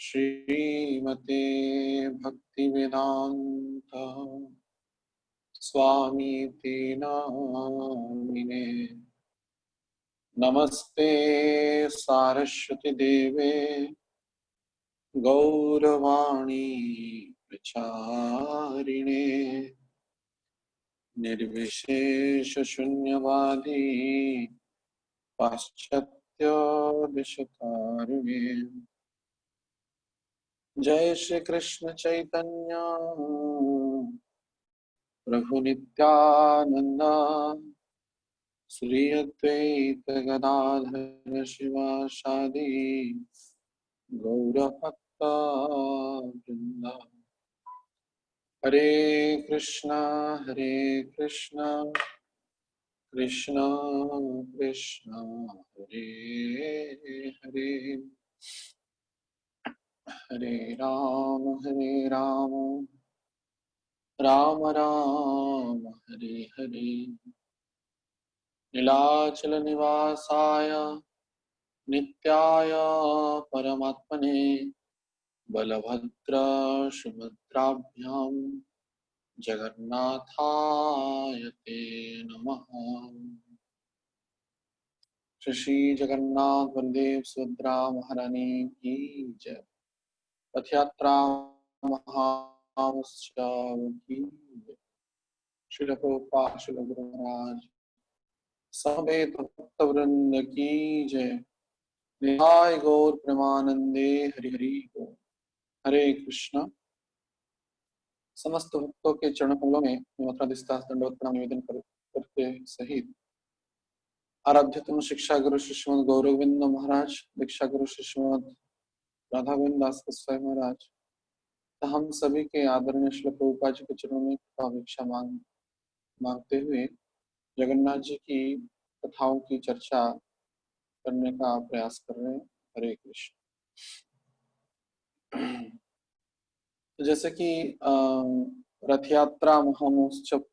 श्रीमते भक्तिवेदांत स्वामीति नामिने। नमस्ते सारस्वती देवे गौरवाणी प्रचारिणे निर्विशेष शून्यवादी पाश्चात्य दिशकारिणे। जय श्री कृष्ण चैतन्य प्रभु नित्यानंद श्री अद्वैत गदाधर शिवासादि गौरभक्ता वृंदा। हरे कृष्णा कृष्णा कृष्णा हरे हरे, हरे राम राम राम हरे हरे। नीलाचल निवासाय नित्याय परमात्मने बलभद्र सुभद्राभ्यां जगन्नाथाय ते नमः। श्री जगन्नाथ बलदेव सुभद्रा महारानी की जय। रथ यात्रा महोत्सव की जय। श्री प्रभुपाद श्री गुरु महाराज समेत भक्त वृंद की जय। निहाय गौर प्रेमानंदे हरि हरि गौर। हरे कृष्ण। समस्त भक्तों के चरण कमलों में नमस्कार दंडवत प्रणाम निवेदन करते सहित आराध्य तुम शिक्षा गुरु श्रीमद गौरविंद महाराज, दीक्षा गुरु श्रीमद राधा गोविंद दास गोस्वामी महाराज, तो हम सभी के आदरणीय श्री प्रभुपाद जी के चरणों में भिक्षा मांगते हुए जगन्नाथ जी की कथाओं की चर्चा करने का प्रयास कर रहे हैं। हरे कृष्ण। तो जैसे कि रथ यात्रा महोत्सव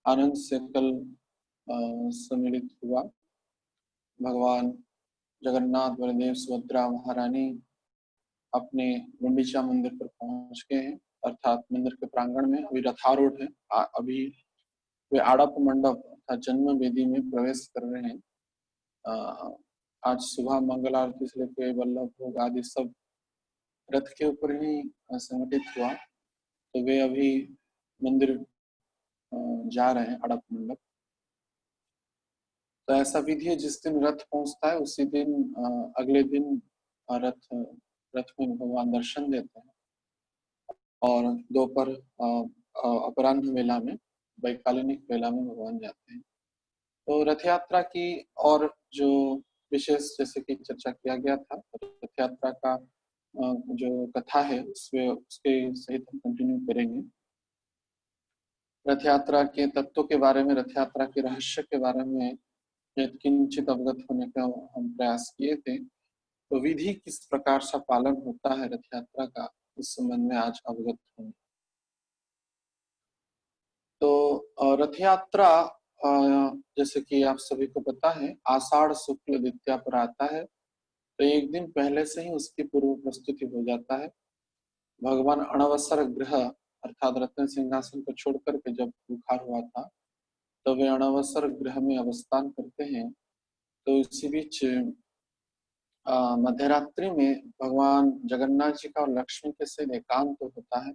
आनंद से कल सम्मिलित हुआ। भगवान जगन्नाथ बलदेव सुभद्रा महारानी अपने गुंडीचा मंदिर पर पहुंच गए हैं, अर्थात मंदिर के प्रांगण में। अभी रथारूढ़ है। अभी वे आड़प मंडप अर्थात जन्म वेदी में प्रवेश कर रहे हैं। आज सुबह मंगल आरती से लेकर वल्लभ भोग आदि सब रथ के ऊपर ही संगठित हुआ। तो वे अभी मंदिर जा रहे हैं आड़प मंडप। तो ऐसा विधि है, जिस दिन रथ पहुंचता है उसी दिन अगले दिन रथ में भगवान दर्शन देते हैं और दोपहर अपराह्न वेला में, वैकालिक वेला में भगवान जाते हैं। तो रथ यात्रा की और जो विशेष जैसे कि चर्चा किया गया था, रथ यात्रा का जो कथा है उसके सहित हम कंटिन्यू करेंगे। रथ यात्रा के तत्वों के बारे में, रथ यात्रा के रहस्य के बारे में किंचित अवगत होने का हम प्रयास किए थे। तो विधि किस प्रकार से पालन होता है रथ यात्रा का, इस संबंध में आज अवगत होंगे। तो रथ यात्रा जैसे कि आप सभी को पता है, आषाढ़ शुक्ल द्वितीया पर आता है। तो एक दिन पहले से ही उसकी पूर्व प्रस्तुति हो जाता है। भगवान अणवसर गृह अर्थात रत्न सिंहासन को छोड़ करके जब बुखार हुआ था, तो वे अणवसर गृह में अवस्थान करते हैं। तो इसी बीच मध्यरात्रि में भगवान जगन्नाथ जी का और लक्ष्मी के साथ एकांत होता है,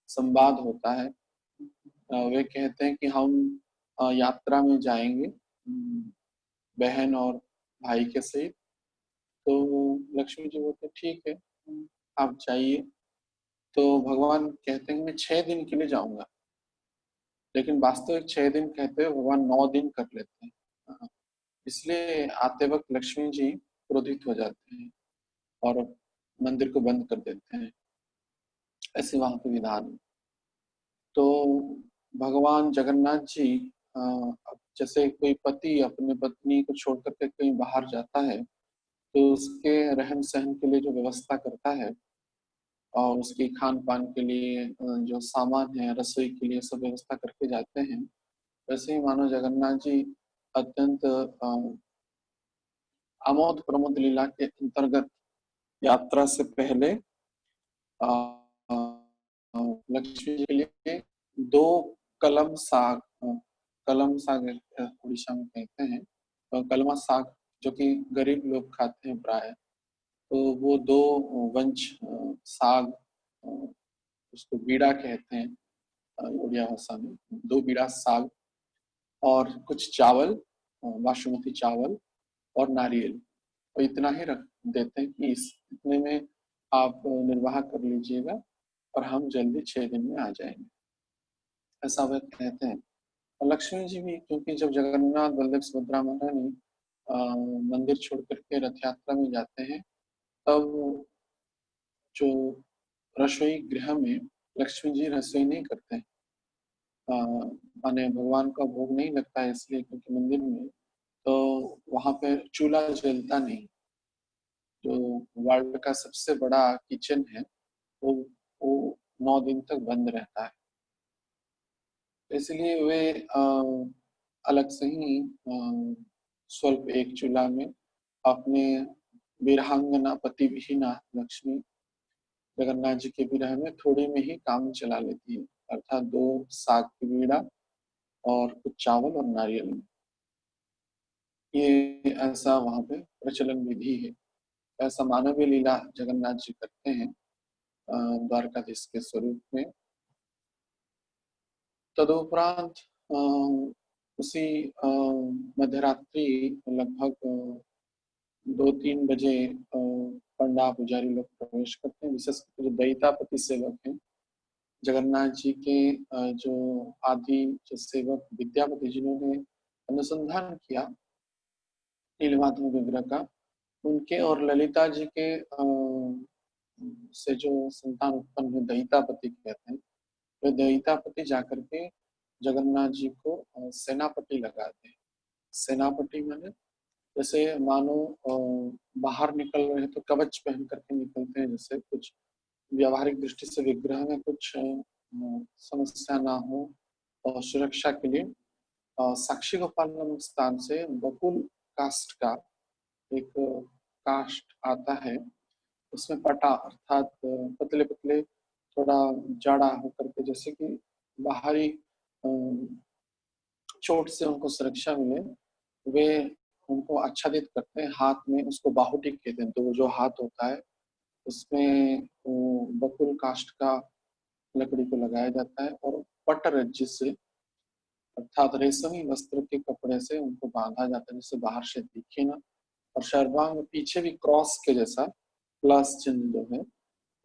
संवाद होता है। वे कहते हैं कि हम यात्रा में जाएंगे बहन और भाई के सहित। तो लक्ष्मी जी बोलते ठीक है, आप जाइए। तो भगवान कहते हैं मैं 6 दिन के लिए जाऊंगा, लेकिन वास्तविक 6 दिन कहते हैं भगवान 9 दिन कर लेते हैं। इसलिए आते वक्त लक्ष्मी जी क्रोधित हो जाते हैं और मंदिर को बंद कर देते हैं। ऐसे वहां पे विधान है। तो भगवान जगन्नाथ जी जैसे कोई पति अपने पत्नी को छोड़ करके कहीं बाहर जाता है, तो उसके रहन सहन के लिए जो व्यवस्था करता है और उसकी खान पान के लिए जो सामान है, रसोई के लिए सब व्यवस्था करके जाते हैं। वैसे ही मानो जगन्नाथ जी अत्यंत आमोद प्रमोद लीला के अंतर्गत यात्रा से पहले अ, अ, लक्ष्मी जी के लिए दो कलम साग कलम साग उड़ीसा में कहते हैं, कलमा साग, जो कि गरीब लोग खाते हैं प्राय। तो वो दो वंश साग, उसको बीड़ा कहते हैं उड़िया भाषा में, दो बीड़ा साग और कुछ चावल, बासमती चावल और नारियल, और इतना ही रख देते हैं कि इस इतने में आप निर्वाह कर लीजिएगा और हम जल्दी 6 दिन में आ जाएंगे, ऐसा वे कहते हैं। और लक्ष्मी जी भी, क्योंकि जब जगन्नाथ बलदेव सुभद्रा महारानी मंदिर छोड़ करके रथ यात्रा में जाते हैं, तब जो रसोई गृह में लक्ष्मी जी रसोई नहीं करते हैं, माने भगवान का भोग नहीं लगता है इसलिए, क्योंकि मंदिर में तो वहां पे चूल्हा जलता नहीं। जो वर्ल्ड का सबसे बड़ा किचन है, वो वो 9 दिन तक बंद रहता है। तो इसलिए वे अलग से ही स्वल्प एक चूल्हा में अपने वीरांगना पति विहीना लक्ष्मी जगन्नाथ जी के विरह में थोड़ी में ही काम चला लेती है, अर्थात दो साग की बीड़ा और कुछ चावल और नारियल में। ये ऐसा वहां पे प्रचलन विधि है, ऐसा मानवीय लीला जगन्नाथ जी करते हैं द्वारकाधीश के स्वरूप में। तदुपरांत उसी मध्यरात्रि लगभग 2-3 बजे पंडा पुजारी लोग प्रवेश करते हैं, विशेषकर जो दैतापति सेवक हैं जगन्नाथ जी के, जो आदि जो सेवक विद्यापति जिन्होंने अनुसंधान किया नीलमाधव विग्रह का, उनके और ललिता जी के से जो संतान उत्पन्न हुए दैतापति कहते हैं, वे दैतापति जाकर के जगन्नाथ जी को सेनापति लगाते हैं। सेनापति माने जैसे मानो बाहर निकल रहे तो कवच पहन करके निकलते हैं, जैसे कुछ व्यावहारिक दृष्टि से विग्रह में कुछ समस्या ना हो और सुरक्षा के लिए साक्षी गोपाल नामक स्थान से बकुल कास्ट का एक कास्ट आता है, उसमें पटा अर्थात पतले पतले थोड़ा जाड़ा होकर के, जैसे कि बाहरी चोट से उनको सुरक्षा मिले, वे उनको आच्छादित करते हैं। हाथ में उसको बाहुटी कहते हैं, तो वो जो हाथ होता है उसमें बकुल काष्ठ का लकड़ी को लगाया जाता है और पट रज्जु से अर्थात रेशमी वस्त्र के कपड़े से उनको बांधा जाता है, जिससे बाहर से दिखे ना। और सर्वांग में पीछे भी क्रॉस के जैसा प्लस चिन्ह जो है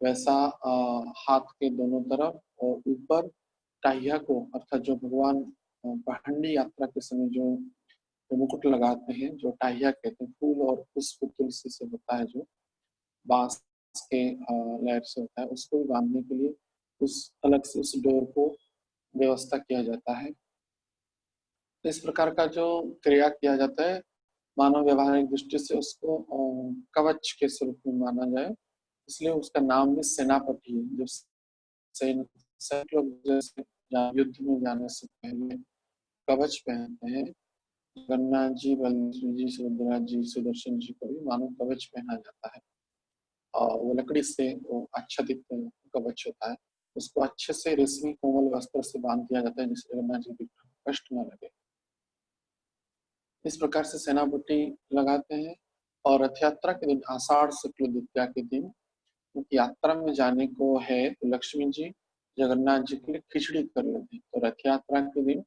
वैसा हाथ के दोनों तरफ और ऊपर टाहिया को, अर्थात जो भगवान पहाड़ी यात्रा के समय जो मुकुट लगाते हैं, जो टाहिया कहते हैं, फूल और पुष्प तुलसी से होता है, जो बांस के लहर से होता है, उसको भी बांधने के लिए उस अलग से उस डोर को व्यवस्था किया जाता है। तो इस प्रकार का जो क्रिया किया जाता है, मानव व्यवहारिक दृष्टि से उसको कवच के स्वरूप में माना जाए, इसलिए उसका नाम भी सेनापति है। जो सैनिक लोग जैसे युद्ध में जाने से पहले कवच पहनते हैं, जगन्नाथ जी, बलदेव जी, सुभद्रा जी, सुदर्शन जी को भी मानव कवच पहना जाता है। और वो लकड़ी से वो आच्छादित कवच होता है, उसको अच्छे से रेशमी कोमल वस्त्र से बांध दिया जाता है, जिससे जगन्नाथ जी को कष्ट न लगे। इस प्रकार से सेनापति लगाते हैं। और रथ यात्रा के दिन, आषाढ़ शुक्ल द्वितीया के दिन, क्योंकि यात्रा में जाने को है, तो लक्ष्मी जी जगन्नाथ जी के लिए खिचड़ी कर लेते हैं। तो रथ यात्रा के दिन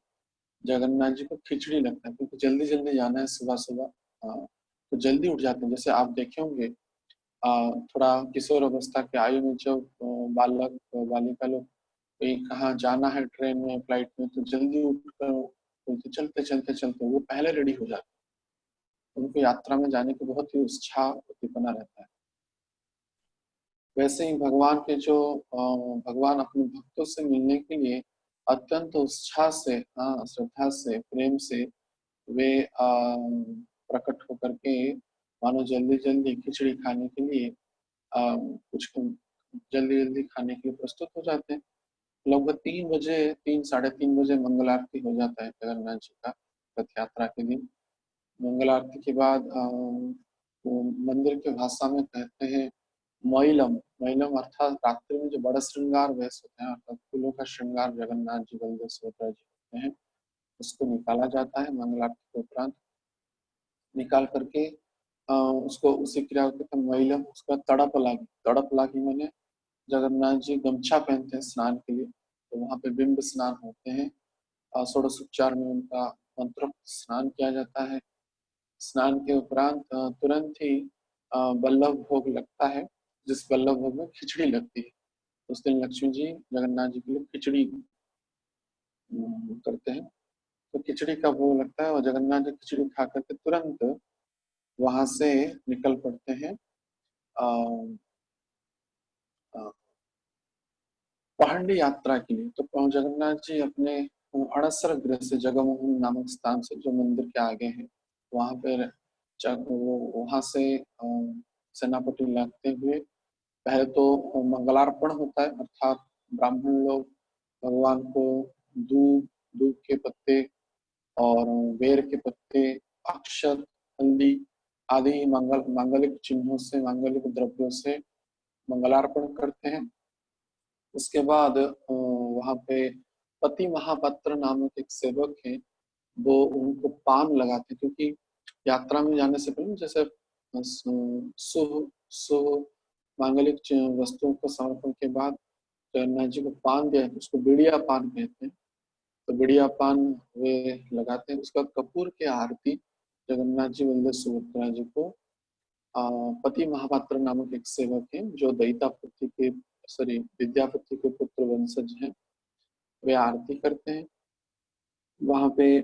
जगन्नाथ जी को खिचड़ी लगता है, क्योंकि जल्दी जल्दी जाना है सुबह सुबह। तो जल्दी उठ जाते हैं। जैसे आप देखे होंगे थोड़ा किशोर अवस्था के आयु में जब बालक बालिका लोग कहीं कहाँ जाना है ट्रेन में फ्लाइट में, तो जल्दी उठ कर बोलते चलते चलते चलते वो पहले रेडी हो जाते हैं। उनको यात्रा में जाने की बहुत ही उत्साह उद्दीपना रहता है। वैसे ही भगवान के जो भगवान अपने भक्तों से मिलने के लिए अत्यंत उत्साह से, श्रद्धा से, प्रेम से वे प्रकट होकर के मानो जल्दी जल्दी खिचड़ी खाने के लिए कुछ जल्दी जल्दी खाने के लिए प्रस्तुत हो जाते हैं। लगभग 3 बजे, 3 साढ़े 3 बजे मंगल आरती हो जाता है जगन्नाथ जी का रथ यात्रा के दिन। मंगल आरती के बाद वो मंदिर के भाषा में कहते हैं मैलम, मैलम अर्थात रात्रि में जो बड़ा श्रृंगार वेश होते हैं, अर्थात फूलों का श्रृंगार जगन्नाथ जी बलदेव सुभद्रा जी होते हैं, उसको निकाला जाता है मंगल आरती के उपरांत। निकाल करके उसको उसी क्रिया को कहते हैं मैलम। उसका तड़प लागी, तड़प लागी मैंने जगन्नाथ जी गमछा पहनते हैं स्नान के लिए, तो वहां पे बिंब स्नान होते हैं। षोडशोपचार में उनका मंत्रोक्त स्नान किया जाता है। स्नान के उपरांत तुरंत ही वल्लभ भोग लगता है, जिस वल्लभ भोग में खिचड़ी लगती है। उस दिन लक्ष्मी जी जगन्नाथ जी के लिए खिचड़ी करते हैं, तो खिचड़ी का भोग लगता है और जगन्नाथ जी खिचड़ी खा करके तुरंत वहां से निकल पड़ते हैं अ, अ, पहाड़ी यात्रा के लिए। तो जगन्नाथ जी अपने अड़सर गृह से, जगमोहन नामक स्थान से जो मंदिर के आगे है, वहां पर वो वहां से सेनापति लगते हुए पहले तो मंगलार्पण होता है, अर्थात ब्राह्मण लोग भगवान को दूब, दूब के पत्ते और बेर के पत्ते, अक्षत, हल्दी आदि मांगलिक चिन्हों से, मांगलिक द्रव्यों से मंगलार्पण करते हैं। उसके बाद वहां पे पति महापात्र नामक एक सेवक है, वो उनको पान लगाते हैं, क्योंकि यात्रा में जाने से पहले जैसे शुभ शुभ मांगलिक वस्तुओं को समर्पण के बाद जगन्नाथ जी को पान दिया, उसको बिड़िया पान कहते हैं, तो बिड़िया पान वे लगाते हैं। उसका कपूर के आरती जगन्नाथ जी बलदेव सुभद्रा जी को पति महापात्र नामक एक सेवक है, जो दैतापति के, सॉरी, विद्यापति के पुत्र वंशज हैं, वे आरती करते हैं। वहां पे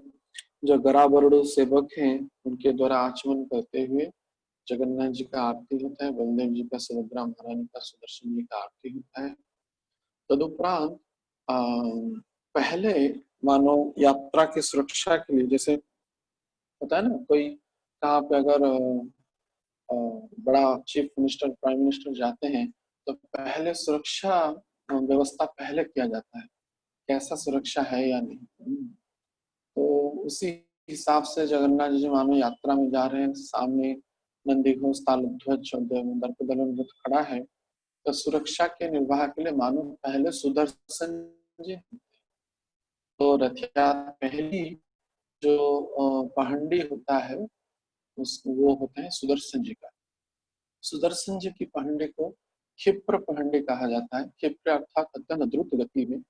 जो गराबरडो सेवक हैं, उनके द्वारा आचमन करते हुए जगन्नाथ जी का आरती होता है, बलदेव जी का, सुभद्रा महारानी का, सुदर्शन जी का आरती होता है। तदुपरांत पहले मानो यात्रा की सुरक्षा के लिए, जैसे होता है ना, कोई कहाँ पे अगर बड़ा चीफ मिनिस्टर, प्राइम मिनिस्टर जाते हैं, तो पहले सुरक्षा व्यवस्था पहले किया जाता है, कैसा सुरक्षा है या नहीं। तो उसी हिसाब से जगन्नाथ जी मानो यात्रा में जा रहे हैं, सामने नंदी घोष, तालध्वज दर्पदलन खड़ा है, तो सुरक्षा के निर्वाह के लिए मानो पहले सुदर्शन जी, तो रथ यात्रा पहली जो पहंडी होता है, उस वो होते हैं सुदर्शन जी का। सुदर्शन जी की पहंडी को क्षिप्र पहंडी कहा जाता है। क्षिप्र अर्थात अत्यंत द्रुत गति में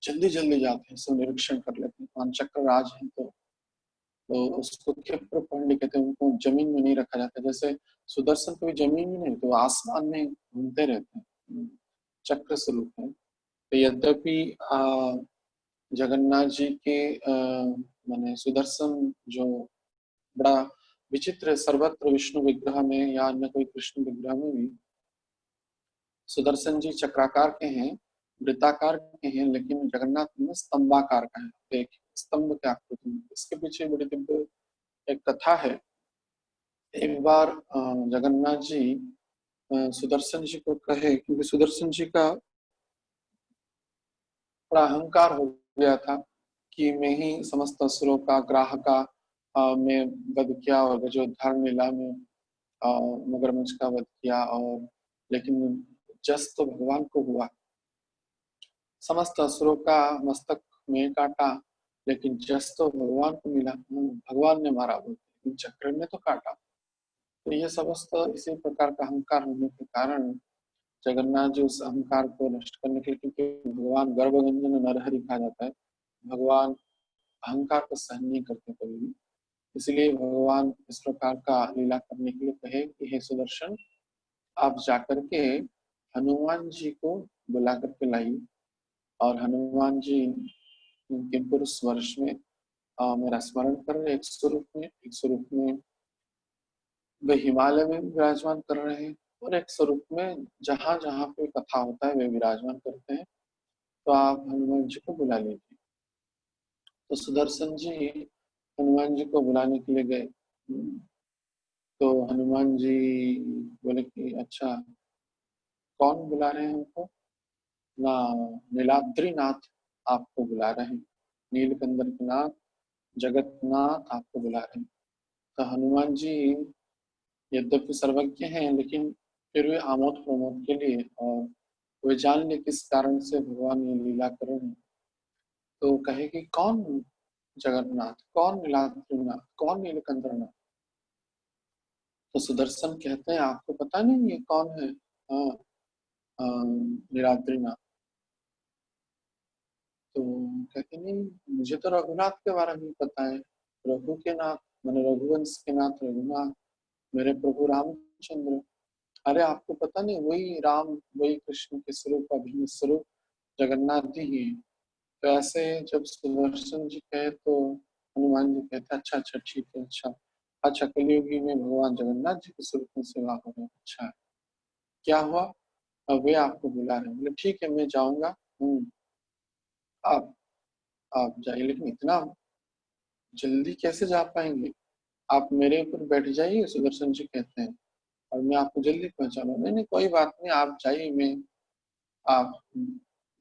जल्दी जल्दी जाते हैं, सब निरीक्षण कर लेते हैं। पांच चक्र राज है, तो उसको क्षिप्र पहंडी कहते हैं। उनको जमीन में नहीं रखा जाता, जैसे सुदर्शन कभी जमीन में नहीं, तो आसमान में घूमते रहते हैं, चक्र स्वरूप है। तो यद्यपि जगन्नाथ जी के माने सुदर्शन जो बड़ा विचित्र है, सर्वत्र विष्णु विग्रह में या अन्य कोई कृष्ण विग्रह में भी सुदर्शन जी चक्राकार के हैं, वृत्ताकार के हैं, लेकिन जगन्नाथ में स्तंभाकार का है, एक स्तंभ के आकृति में। इसके पीछे बड़ी दिव्य एक कथा है। एक बार जगन्नाथ जी सुदर्शन जी को कहे, क्योंकि सुदर्शन जी का बड़ा अहंकार हो गया था कि मैं ही समस्त असुरों का ग्राहका में वध किया, और गजोद्धार लीला में मगरमच्छ का वध किया, और लेकिन जस तो भगवान को हुआ। समस्त असुरों का मस्तक में काटा, लेकिन जस तो भगवान को मिला, भगवान ने मारा, वो चक्र ने तो काटा। तो ये समस्त इसी प्रकार का अहंकार होने के कारण जगन्नाथ जी उस अहंकार को नष्ट करने के लिए, क्योंकि भगवान गर्भगंजन नरहरि कहा जाता है, भगवान अहंकार को सहन नहीं करते कभी भी, इसलिए भगवान इस प्रकार का लीला करने के लिए कहे कि हे सुदर्शन, आप जाकर के हनुमान जी को बुला करके लाइए। और हनुमान जी उनके पुरुष वर्ष में मेरा स्मरण कर रहे, एक स्वरूप में वे हिमालय में विराजमान कर रहे हैं, और एक स्वरूप में जहां जहां पे कथा होता है वे विराजमान करते हैं। तो आप हनुमान जी को बुला लीजिए। तो सुदर्शन जी हनुमान जी को बुलाने के लिए गए। तो हनुमान जी बोले कि अच्छा, कौन बुला रहे हैं हमको? ना, नीलाद्रीनाथ आपको बुला रहे हैं, नीलकंदर के नाथ, जगतनाथ आपको बुला रहे हैं। तो हनुमान जी यद्यपि सर्वज्ञ हैं, लेकिन फिर वे आमोद प्रमोद के लिए और वे जान ले किस कारण से भगवान ये लीला कर रहे हैं, तो कहे कि कौन जगन्नाथ, कौन नीलाद्रीनाथ, कौन नीलकंठनाथ। तो सुदर्शन कहते हैं आपको पता नहीं ये कौन है? हाँ, नीलाद्रीनाथ। तो कहते नहीं, मुझे तो रघुनाथ के बारे में पता है, रघु के नाथ, मैंने रघुवंश के नाथ रघुनाथ, मेरे प्रभु रामचंद्र। अरे आपको पता नहीं, वही राम, वही कृष्ण के स्वरूप, अभिन्न स्वरूप जगन्नाथ जी ही है। तो ऐसे जब सुदर्शन जी कहे तो हनुमान जी कहते अच्छा अच्छा ठीक है, अच्छा अच्छा, कलयुगी में भगवान जगन्नाथ जी के स्वरूप में सेवा हो रहे हैं, अच्छा है। क्या हुआ? अब वे आपको बुला रहे हैं, बोले ठीक है मैं जाऊंगा। आप आप जाइए, लेकिन इतना जल्दी कैसे जा पाएंगे? आप मेरे ऊपर बैठ जाइए, सुदर्शन जी कहते हैं, और मैं आपको जल्दी पहुंचाऊंगा। नहीं नहीं कोई बात नहीं, आप जाइए, आप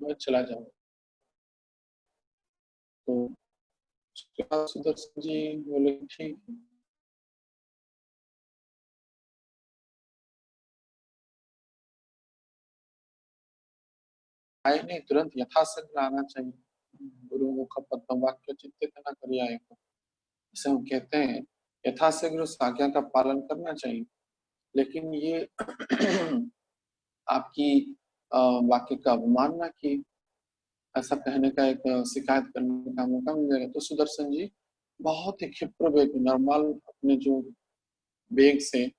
मैं चला जाऊंगा। तो उसके बाद सुदर्शन जी बोले ठीक है। आए नहीं, तुरंत यथाशीघ्र आना चाहिए। गुरु मुख पद्म वाक्य चित्तित न करिया एको। इसे हम कहते हैं यथाशीघ्र उस आज्ञा का पालन करना चाहिए। लेकिन ये आपकी वाक्य का अवमानना की, ऐसा कहने का एक शिकायत करने का मौका मिल जाएगा। तो सुदर्शन जी बहुत ही क्षिप्र वेग में, नॉर्मल अपने जो वेग से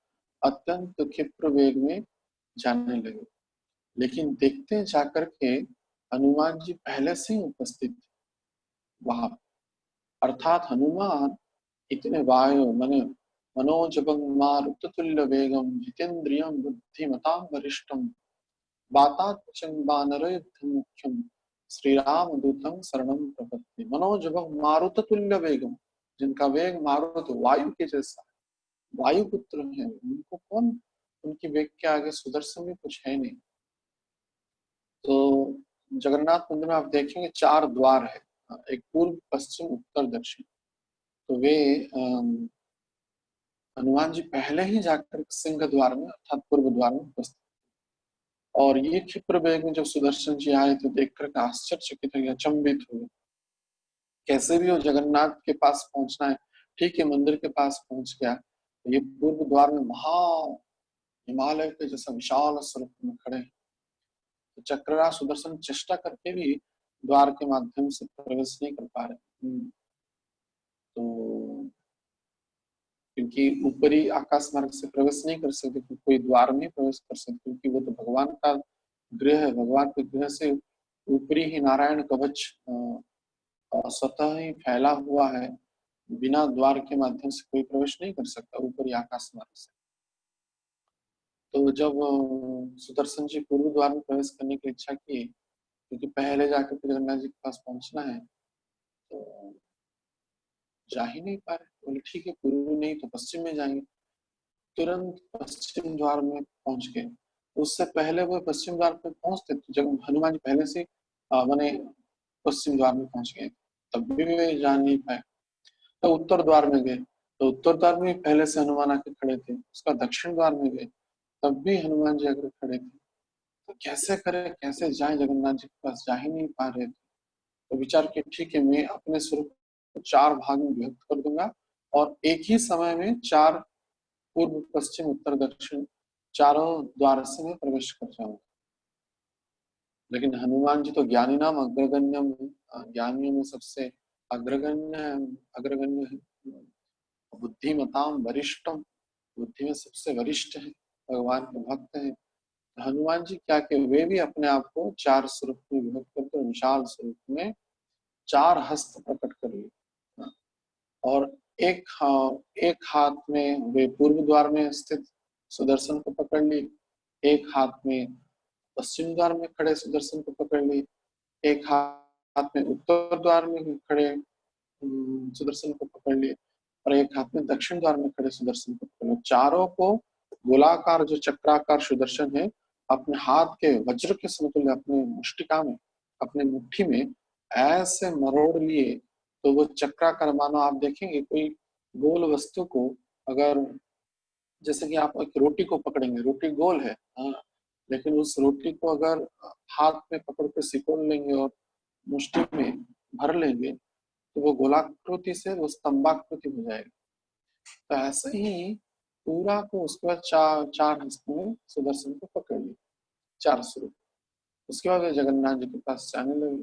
अत्यंत क्षिप्र वेग में जाने लगे। लेकिन देखते जाकर के हनुमान जी पहले से ही उपस्थित थे वहां। अर्थात हनुमान इतने वायु मने मनोजवं मारुततुल्य वेगम जितेन्द्रियं बुद्धिमतां वरिष्ठम वातात्मजं वानरयुद्धं मुख्यम श्री राम दूतम शरणम प्रपत्ति। मनोजवं मारुततुल्य वेगम, जिनका वेग मारुत वायु के जैसा, वायु पुत्र है, उनको कौन, उनकी वेग के आगे सुदर्शन में कुछ है नहीं। तो जगन्नाथ मंदिर में आप देखेंगे 4 द्वार है, एक पूर्व पश्चिम उत्तर दक्षिण। तो वे हनुमान जी पहले ही जाकर सिंह द्वार में अर्थात पूर्व द्वार में उपस्थित। और ये क्षिप्र वेग में जब सुदर्शन जी आए तो देख कर आश्चर्यचकित हुए, अचंभित हुए। कैसे भी हो जगन्नाथ के पास पहुंचना है। ठीक है, मंदिर के पास पहुंच गया, तो ये पूर्व द्वार में महा हिमालय के जैसा विशाल स्वरूप में खड़े हैं। तो चक्रराज सुदर्शन चेष्टा करके भी द्वार के माध्यम से प्रवेश नहीं कर पा रहे। तो क्योंकि ऊपरी आकाश मार्ग से प्रवेश नहीं कर सकते, कोई द्वार में प्रवेश कर सकते, क्योंकि वो तो भगवान का गृह है। भगवान के गृह से ऊपरी ही नारायण कवच स्वतः ही फैला हुआ है। बिना द्वार के माध्यम से कोई प्रवेश नहीं कर सकता ऊपरी आकाश मार्ग से। तो जब सुदर्शन जी पूर्व द्वार में प्रवेश करने की इच्छा की, क्योंकि पहले जाकर के जगन्नाथ जी के पास पहुंचना है, तो जा ही नहीं पा रहे। बोले ठीक है, पूर्व नहीं तो पश्चिम में जाएंगे। तुरंत पश्चिम द्वार में पहुंच गए। उससे पहले वो पश्चिम द्वार पे पहुंचते तो जब हनुमान जी पहले से मैंने पश्चिम द्वार में पहुंच गए, तब भी वे जा नहीं पाए। तो उत्तर द्वार में गए, तो उत्तर द्वार में पहले से हनुमान आके खड़े थे। उसका दक्षिण द्वार में गए, तब भी हनुमान जी आकर खड़े थे। तो कैसे करे, कैसे जाए, जगन्नाथ जी के पास जा ही नहीं पा रहे थे। तो विचार किया ठीक है, मैं अपने स्वरूप को 4 भाग में विभक्त कर दूंगा और एक ही समय में 4 पूर्व पश्चिम उत्तर दक्षिण चारों द्वार से मैं प्रवेश कर जाऊंगा। लेकिन हनुमान जी तो ज्ञानी नाम अग्रगण्यम है, ज्ञानियों में सबसे अग्रगण्य है, अग्रगण्य है। बुद्धिमताम वरिष्ठम, बुद्धि में सबसे वरिष्ठ है, भगवान के भक्त हैं। हनुमान जी क्या कि वे भी अपने आप को 4 स्वरूप में विभक्त करके विशाल स्वरूप में 4 हस्त प्रकट कर लिए। और एक हाथ में वे पूर्व द्वार में स्थित सुदर्शन को पकड़ ली, एक हाथ में पश्चिम द्वार में खड़े सुदर्शन को पकड़ ली, एक हाथ में उत्तर द्वार में खड़े सुदर्शन को पकड़ लिए, और एक हाथ में दक्षिण द्वार में खड़े सुदर्शन को पकड़ लिया। चारों को गोलाकार जो चक्राकार सुदर्शन है, अपने हाथ के वज्र के समतुल्य अपने मुष्टिका में, अपने मुट्ठी में ऐसे मरोड़ लिए। तो वो चक्राकार, मानो आप देखेंगे कोई गोल वस्तु को अगर जैसे कि आप एक रोटी को पकड़ेंगे, रोटी गोल है, हाँ, लेकिन उस रोटी को अगर हाथ में पकड़ के सिकोड़ लेंगे और मुट्ठी में भर लेंगे तो वो गोलाकृति से वो स्तंभाकृति हो जाएगी। तो ऐसे ही पूरा को उसके बाद चार चार हस्तों में सुदर्शन को पकड़ लिया, चार स्वरूप। उसके बाद वे जगन्नाथ जी के पास जाने लगे।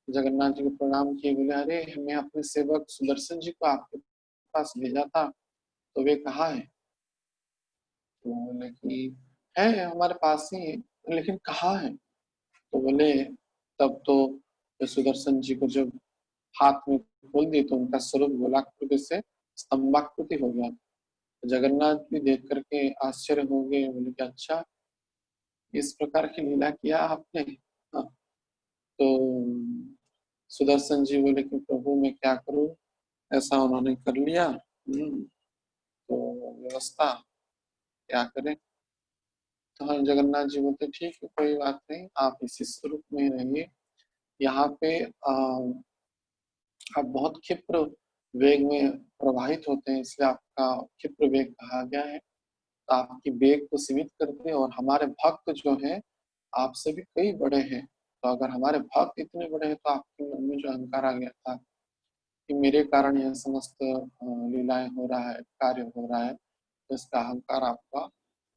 जगन्नाथ जी को प्रणाम किए, बोले अरे मैं अपने सेवक सुदर्शन जी को आपके पास भेजा था, तो वे कहाँ है? तो बोले कि है हमारे पास ही है, लेकिन कहाँ है? तो बोले तब तो सुदर्शन जी को जब हाथ में खोल दिए तो उनका स्वरूप गोलाकृति से स्तंभाकृति हो गया। जगन्नाथ भी देख करके आश्चर्य हो गए, बोले कि अच्छा इस प्रकार की लीला किया आपने। हाँ, तो सुदर्शन जी बोले कि प्रभु मैं क्या करूं, ऐसा उन्होंने कर लिया। तो व्यवस्था क्या करें? तो हाँ, जगन्नाथ जी बोलते ठीक है कोई बात नहीं, आप इसी स्वरूप में रहिए। यहाँ पे आप बहुत क्षिप्र वेग में प्रवाहित होते हैं, इसलिए आपका क्षिप्र वेग कहा गया है। तो आपकी वेग को सीमित कर दे, और हमारे भक्त जो है आपसे भी कई बड़े हैं। तो अगर हमारे भक्त इतने बड़े हैं तो आपके मन में जो अहंकार आ गया था कि मेरे कारण यह समस्त लीलाएं हो रहा है, कार्य हो रहा है, तो इसका अहंकार आपका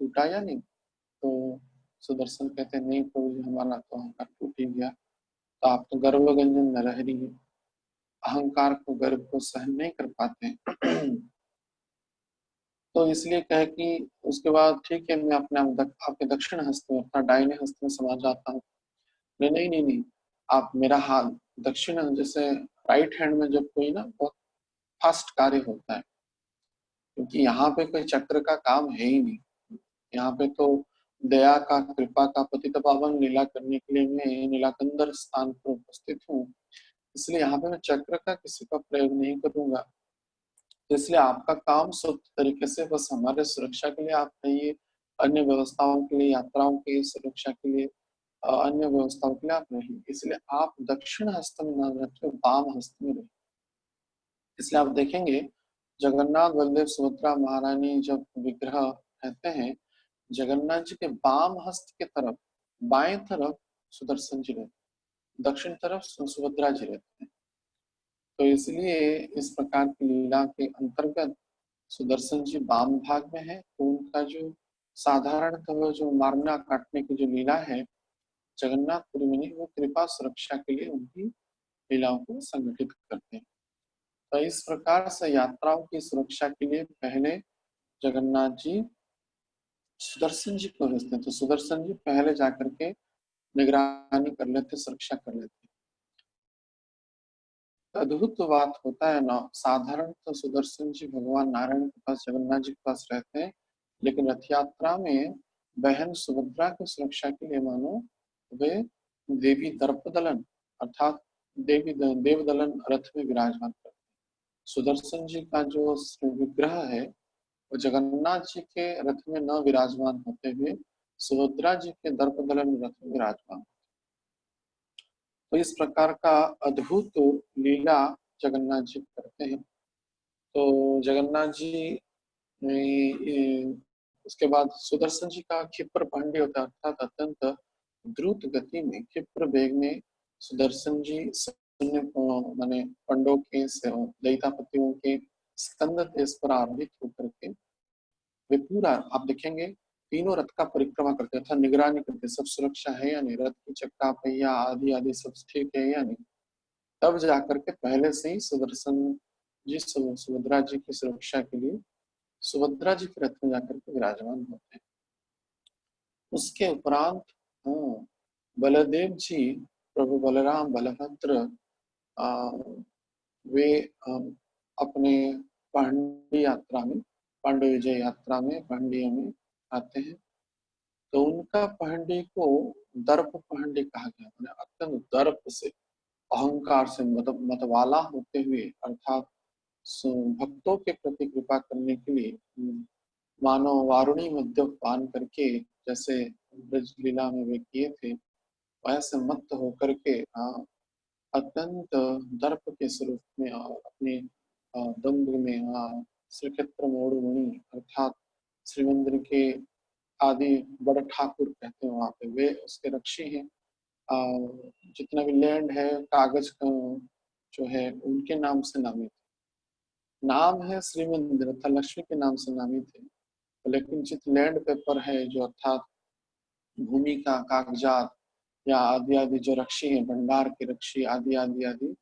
टूटा या नहीं? तो सुदर्शन कहते हैं नहीं प्रभु जी, हमारा तो अहंकार टूट ही गया। तो आप तो गर्वगंजन नरहरि है, अहंकार को, गर्व को सहन नहीं कर पाते हैं। तो इसलिए कहे कि उसके बाद ठीक है मैं अपने आपके दक्षिण हस्त में, अपना दाहिने हस्त में समा जाता हूँ। नहीं नहीं नहीं नहीं, आप मेरा हाथ दक्षिण, जैसे राइट हैंड में जब कोई ना बहुत फास्ट कार्य होता है, क्योंकि यहाँ पे कोई चक्र का काम है ही नहीं। यहाँ पे तो दया का, कृपा का, पतित पावन लीला करने के लिए मैं नीलाकंदर स्थान पर उपस्थित हूँ, इसलिए यहाँ पे मैं चक्र का किसी का प्रयोग नहीं करूंगा। तो इसलिए आपका काम सुप्त तरीके से बस हमारे सुरक्षा के लिए आप रहिए, अन्य व्यवस्थाओं के लिए, यात्राओं की सुरक्षा के लिए, अन्य व्यवस्थाओं के लिए आप रहिए। इसलिए आप दक्षिण हस्त में न रखे, वाम हस्त में रहिए। इसलिए आप देखेंगे जगन्नाथ बलदेव सुभद्रा महारानी जब विग्रह रहते हैं, जगन्नाथ जी के वाम हस्त के तरफ, बाएं तरफ सुदर्शन जी रहते, दक्षिण तरफ सुभद्रा जी रहते हैं। तो इसलिए इस प्रकार की लीला के अंतर्गत सुदर्शन जी वाम भाग में है, तो उनका जो साधारणतः जो मारना काटने की जो लीला है, जगन्नाथपुरी में नहीं, वो कृपा सुरक्षा के लिए उनकी लीलाओं को संगठित करते हैं। तो इस प्रकार से यात्राओं की सुरक्षा के लिए पहले जगन्नाथ जी सुदर्शन जी को भेजते हैं, तो सुदर्शन जी पहले जाकर के निगरानी कर लेते, सुरक्षा कर लेते। अद्भुत बात होता है ना, साधारण तो सुदर्शन जी भगवान नारायण के पास, जगन्नाथ जी के पास रहते हैं, लेकिन रथ यात्रा में बहन सुभद्रा की सुरक्षा के लिए मानो वे देवी दर्पदलन अर्थात देवी देवदलन रथ में विराजमान करते हैं। सुदर्शन जी का जो विग्रह है वो जगन्नाथ जी के रथ में न विराजमान होते हुए सुभद्रा जी के दर्पदलन रथ में विराजमान। तो इस प्रकार का अद्भुत लीला जगन्नाथ जी करते हैं। तो जगन्नाथ जी उसके बाद सुदर्शन जी का क्षिप्र पांडे होता है, अर्थात अत्यंत द्रुत गति में, क्षिप्र वेग में सुदर्शन जी माने पंडों के दैतापतियों के स्कंद तेज पर आरोहित होकर के वे पूरा, आप देखेंगे तीनों रथ का परिक्रमा करते हैं, निगरानी करते, सब सुरक्षा है या नहीं, रथ की चक्का पहिया आदि आदि सब ठीक है या नहीं। तब जाकर के पहले से ही सुदर्शन जी सुभद्रा जी की सुरक्षा के लिए सुभद्रा जी के रथ में जाकर के विराजमान होते हैं। उसके उपरांत हाँ, बलदेव जी, प्रभु बलराम बलभद्र वे अपने पांडी यात्रा में, पांडव विजय यात्रा में पांडियों में आते हैं। तो उनका पहंडी को दर्प पहंडी कहा गया, अत्यंत दर्प से, अहंकार से मतवाला होते हुए, अर्थात भक्तों के प्रति कृपा करने के लिए मानव वारुणी मद्य पान करके जैसे ब्रज लीला में वे किए थे, वैसे मत होकर के अत्यंत दर्प के स्वरूप में और अपने दम्भ में श्रीक्षेत्र मोड़ुमणि अर्थात श्री मंदिर के आदि बड़े ठाकुर कहते हैं वहाँ पे, वे उसके रक्षी हैं। जितना भी लैंड है कागज का जो है उनके नाम से नामित, नाम है श्री मंदिर अर्थात लक्ष्मी के नाम से नामित है, लेकिन जित लैंड पेपर है जो अर्थात भूमि का कागजात या आदि आदि जो रक्षी है, भंडार के रक्षी आदि आदि आदि,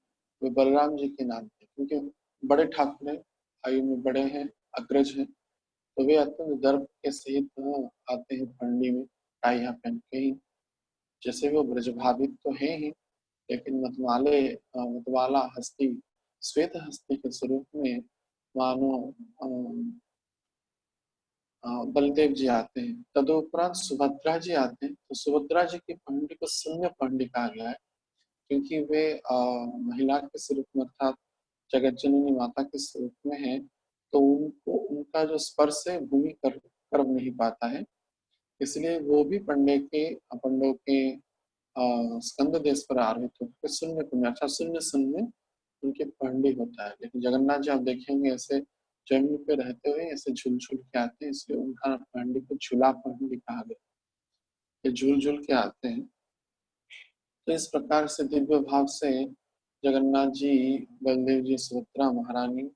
वे बलराम जी के नाम है, क्योंकि बड़े ठाकुर हैं, आयु में बड़े हैं, अग्रज हैं, तो वे अत्यंत गर्व के सहित आते हैं पंडी में टाइया पहन के ही। जैसे वो ब्रजभावित तो है ही, लेकिन मतवाला हस्ती, श्वेत हस्ती के स्वरूप में मानो बलदेव जी आते हैं। तदुपरांत सुभद्रा जी आते हैं, तो सुभद्रा जी की पंडी को शून्य पंडी कहा गया है, क्योंकि वे महिला के स्वरूप में अर्थात जगत जननी माता के स्वरूप में है, तो उनको उनका जो स्पर्श है भूमि कर नहीं पाता है, इसलिए वो भी पंडों के स्कंद देश पर आरोहित होकर शून्य पुण्य अर्थात शून्य शून्य उनके पंडी होता है। लेकिन जगन्नाथ जी आप देखेंगे ऐसे जमीन पे रहते हुए ऐसे झूल झूल के आते हैं, इसलिए उनका पंडी को झूला पंडी कहा गया, ये झूल झूल के आते हैं। तो इस प्रकार से दिव्य भाव से जगन्नाथ जी, बलदेव जी, सुभद्रा महारानी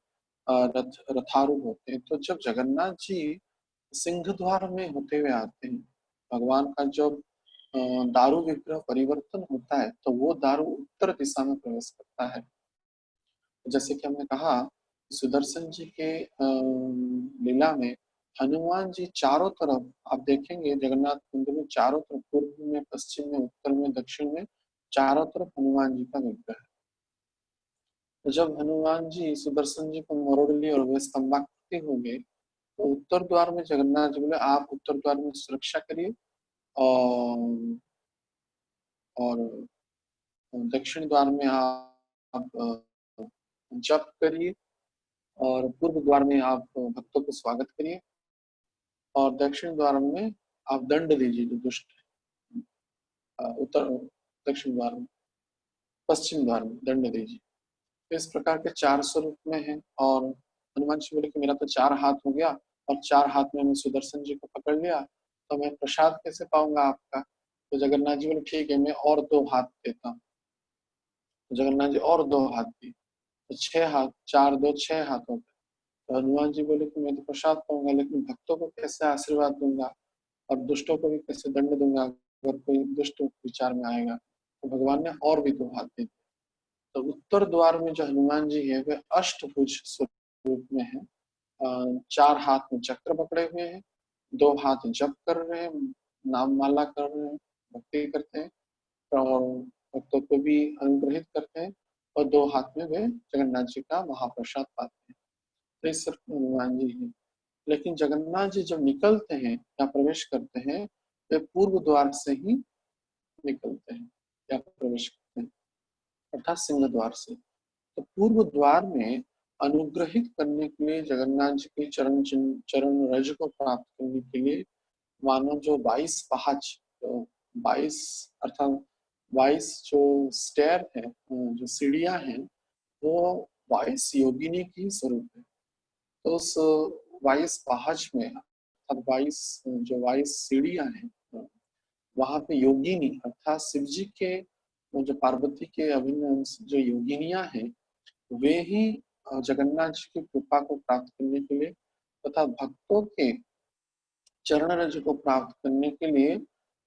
रथारूढ़ होते हैं। तो जब जगन्नाथ जी सिंह द्वार में होते हुए आते हैं, भगवान का जब दारू विग्रह परिवर्तन होता है, तो वो दारू उत्तर दिशा में प्रवेश करता है। जैसे कि हमने कहा सुदर्शन जी के लीला में हनुमान जी चारों तरफ आप देखेंगे, जगन्नाथ मंदिर में चारों तरफ, पूर्व में, पश्चिम में, उत्तर में, दक्षिण में, चारों तरफ हनुमान जी का विग्रह है। तो जब हनुमान जी सुदर्शन जी को मरोड़ लिए और वे स्तंभाकृति हो गए, तो उत्तर द्वार में जगन्नाथ जी बोले आप उत्तर द्वार में सुरक्षा करिए और दक्षिण द्वार में आप जप करिए और पूर्व द्वार में आप भक्तों को स्वागत करिए और दक्षिण द्वार में आप दंड दीजिए जो दुष्ट है। उत्तर दक्षिण द्वार में, पश्चिम द्वार में दंड दीजिए। तो इस प्रकार के 4 स्वरूप में है। और हनुमान जी बोले कि मेरा तो 4 हाथ हो गया और 4 हाथ में मैं सुदर्शन जी को पकड़ लिया, तो मैं प्रसाद कैसे पाऊंगा आपका? तो जगन्नाथ जी बोले ठीक है, मैं और 2 हाथ देता हूँ। तो जगन्नाथ जी और 2 हाथ दिए, तो 6 हाथ, 4 2 6 हाथ हो गए। तो हनुमान जी बोले कि मैं तो प्रसाद पाऊंगा, लेकिन भक्तों को कैसे आशीर्वाद दूंगा और दुष्टों को भी कैसे दंड दूंगा अगर कोई दुष्ट विचार में आएगा? तो भगवान ने और भी 2 हाथ दे दिए। तो उत्तर द्वार में जो हनुमान जी है वे अष्टभुज स्वरूप में है। 4 हाथ में चक्र पकड़े हुए हैं, 2 हाथ जप कर रहे हैं, नाम माला कर रहे हैं, भक्ति करते हैं और भक्तों को भी अनुग्रहित करते हैं, और 2 हाथ में वे जगन्नाथ जी का महाप्रसाद पाते हैं। तो इस सिर्फ हनुमान जी है। लेकिन जगन्नाथ जी जब निकलते हैं या प्रवेश करते हैं, वे पूर्व द्वार से ही निकलते हैं या प्रवेश करते हैं, अर्थात सिंह द्वार से। तो पूर्व द्वार में अनुग्रहित करने के लिए, जगन्नाथ जी के चरण रज को प्राप्त करने के लिए मानो जो 22 पहाच, जो 22 अर्थात 22 जो स्टेयर है, जो सीढ़ियां हैं, वो 22 योगिनी की स्वरूप है। तो उस 22 पहाच में अर्थात 22 जो 22 सीढ़ियां हैं, वहां पे योगिनी अर्थात शिव जी के, जो पार्वती के अभिन्न अंश जो योगिनियां हैं, वे ही जगन्नाथ जी की कृपा को प्राप्त करने के लिए तथा भक्तों के चरण रज को प्राप्त करने के लिए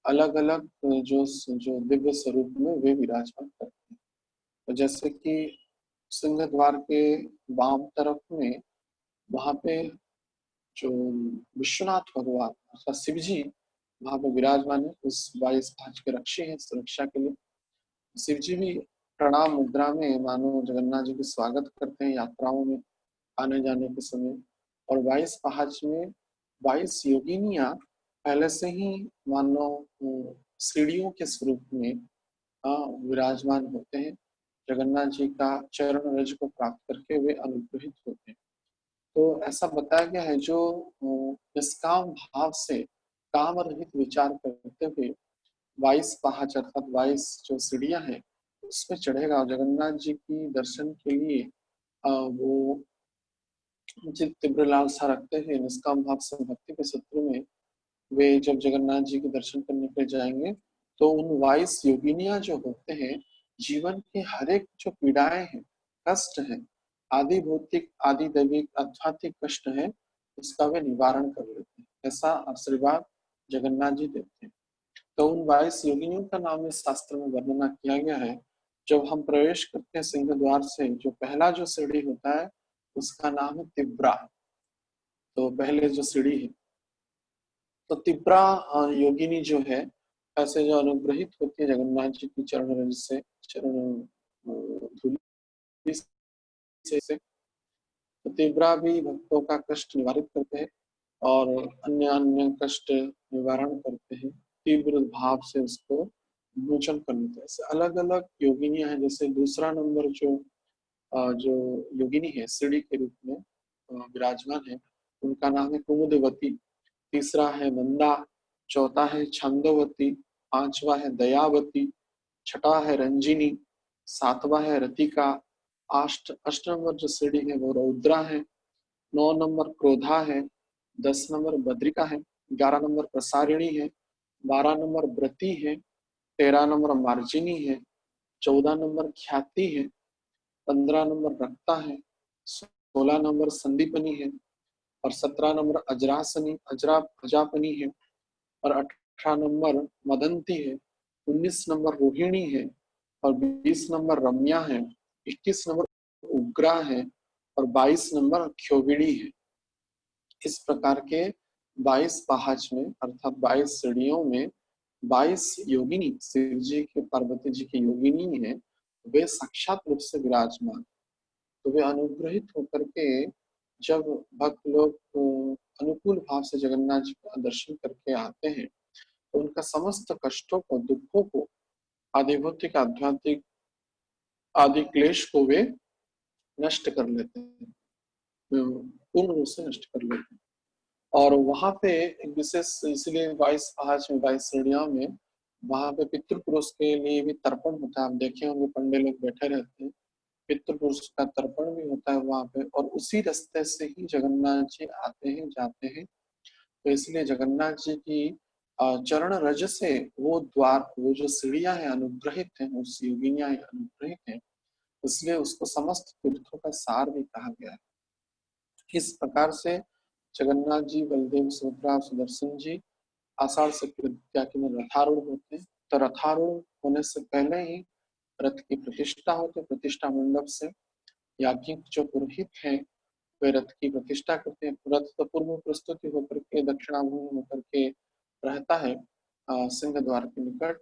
अलग अलग जो जो दिव्य स्वरूप में वे विराजमान करते हैं। तो जैसे कि सिंह द्वार के वाम तरफ में वहां पे जो विश्वनाथ भगवान अर्थात शिव जी वहां पे विराजमान है, उस 22 भाज के रक्षी है सुरक्षा के लिए। शिव जी भी प्रणाम मुद्रा में मानो जगन्नाथ जी का स्वागत करते हैं यात्राओं में आने जाने के समय। और 22 पहाड़ में 22 योगिनियां पहले से ही मानो सीढ़ियों के स्वरूप में विराजमान होते हैं, जगन्नाथ जी का चरण रज को प्राप्त करके वे अनुग्रहित होते हैं। तो ऐसा बताया गया है जो निष्काम भाव से काम रहित विचार करते हुए 22 पहाड़ अर्थात 22 जो सीढ़ियां हैं उसमें चढ़ेगा और जगन्नाथ जी की दर्शन के लिए वो जित तीव्र लालसा रखते हैं निष्काम भाव से भक्ति के क्षेत्र में, वे जब जगन्नाथ जी के दर्शन करने के लिए जाएंगे तो उन 22 योगिनियां जो होते हैं, जीवन के हर एक जो पीड़ाएं हैं, कष्ट है, आदि भौतिक आदि दैविक आध्यात्मिक कष्ट है, उसका वे निवारण कर लेते हैं। ऐसा आशीर्वाद जगन्नाथ जी देते हैं। तो उन 22 योगिनियों का नाम इस शास्त्र में वर्णना किया गया है। जब हम प्रवेश करते हैं सिंह द्वार से, जो पहला जो सीढ़ी होता है उसका नाम है तिब्रा। तो पहले जो सीढ़ी है तो तिब्रा योगिनी जो है, ऐसे जो अनुग्रहित होती है जगन्नाथ जी की चरण रज से, चरण धूलि से, तो तिब्रा भी भक्तों का कष्ट निवारित करते हैं और अन्य अन्य कष्ट निवारण करते हैं, तीव्र भाव से उसको मोचन कर लेते हैं। अलग अलग योगिनियां हैं। जैसे दूसरा नंबर जो योगिनी है सीढ़ी के रूप में विराजमान है, उनका नाम है कुमुदवती। तीसरा है मंदा, चौथा है छंदोवती, पांचवा है दयावती, छठा है रंजिनी, सातवां है रतिका, अष्ट नंबर जो सीढ़ी है वो रौद्रा है, 9 नंबर क्रोधा है, 10 नंबर बद्रिका है, 11 नंबर प्रसारिणी है, 12 नंबर व्रती है, 13 नंबर मार्जिनी है, 14 नंबर ख्याति है, 15 नंबर रक्ता है, 16 नंबर संदीपनी है और 17 नंबर अजापनी है और 18 नंबर मदंती है, 19 नंबर रोहिणी है और 20 नंबर रम्या है, 21 नंबर उग्रा है और 22 नंबर क्षोभिणी है। इस प्रकार के 22 पहाज में अर्थात 22 सीढ़ियों में 22 योगिनी, शिव जी के पार्वती जी की योगिनी है, वे साक्षात रूप से विराजमान। तो वे अनुग्रहित होकर के जब भक्त लोग अनुकूल भाव से जगन्नाथ जी का दर्शन करके आते हैं तो उनका समस्त कष्टों को, दुखों को, आदि भौतिक आध्यात्मिक आदि क्लेश को वे नष्ट कर लेते हैं, पूर्ण रूप से नष्ट कर लेते हैं। और वहां पे एक विशेष, इसलिए 22 पहाड़ में 22 श्रेणियों में वहां पे पितृपुरुष के लिए भी तर्पण होता है। आप देखे होंगे पंडित लोग बैठे रहते हैं, पितृपुरुष का तर्पण भी होता है वहां पे, और उसी रास्ते से ही जगन्नाथ जी आते हैं जाते हैं। तो इसलिए जगन्नाथ जी की चरण रज से वो द्वार, वो जो सीढ़ियां हैं अनुग्रहित हैं, उस योगिनियां अनुग्रहित हैं, इसलिए उसको समस्त तीर्थों का सार भी कहा गया है। इस प्रकार से जगन्नाथ जी, बलदेव, सुभद्रा, सुदर्शन जी आषाढ़ से तृतीया के दिन रथारूढ़ होते हैं। तो रथारूढ़ होने से पहले ही रथ की प्रतिष्ठा होती है। प्रतिष्ठा मंडप से याज्ञिक जो पुरोहित हैं वे रथ की प्रतिष्ठा करते हैं। रथ तो पूर्व प्रस्तुति होकर के दक्षिणाभूमि होकर के रहता है सिंह द्वार के निकट,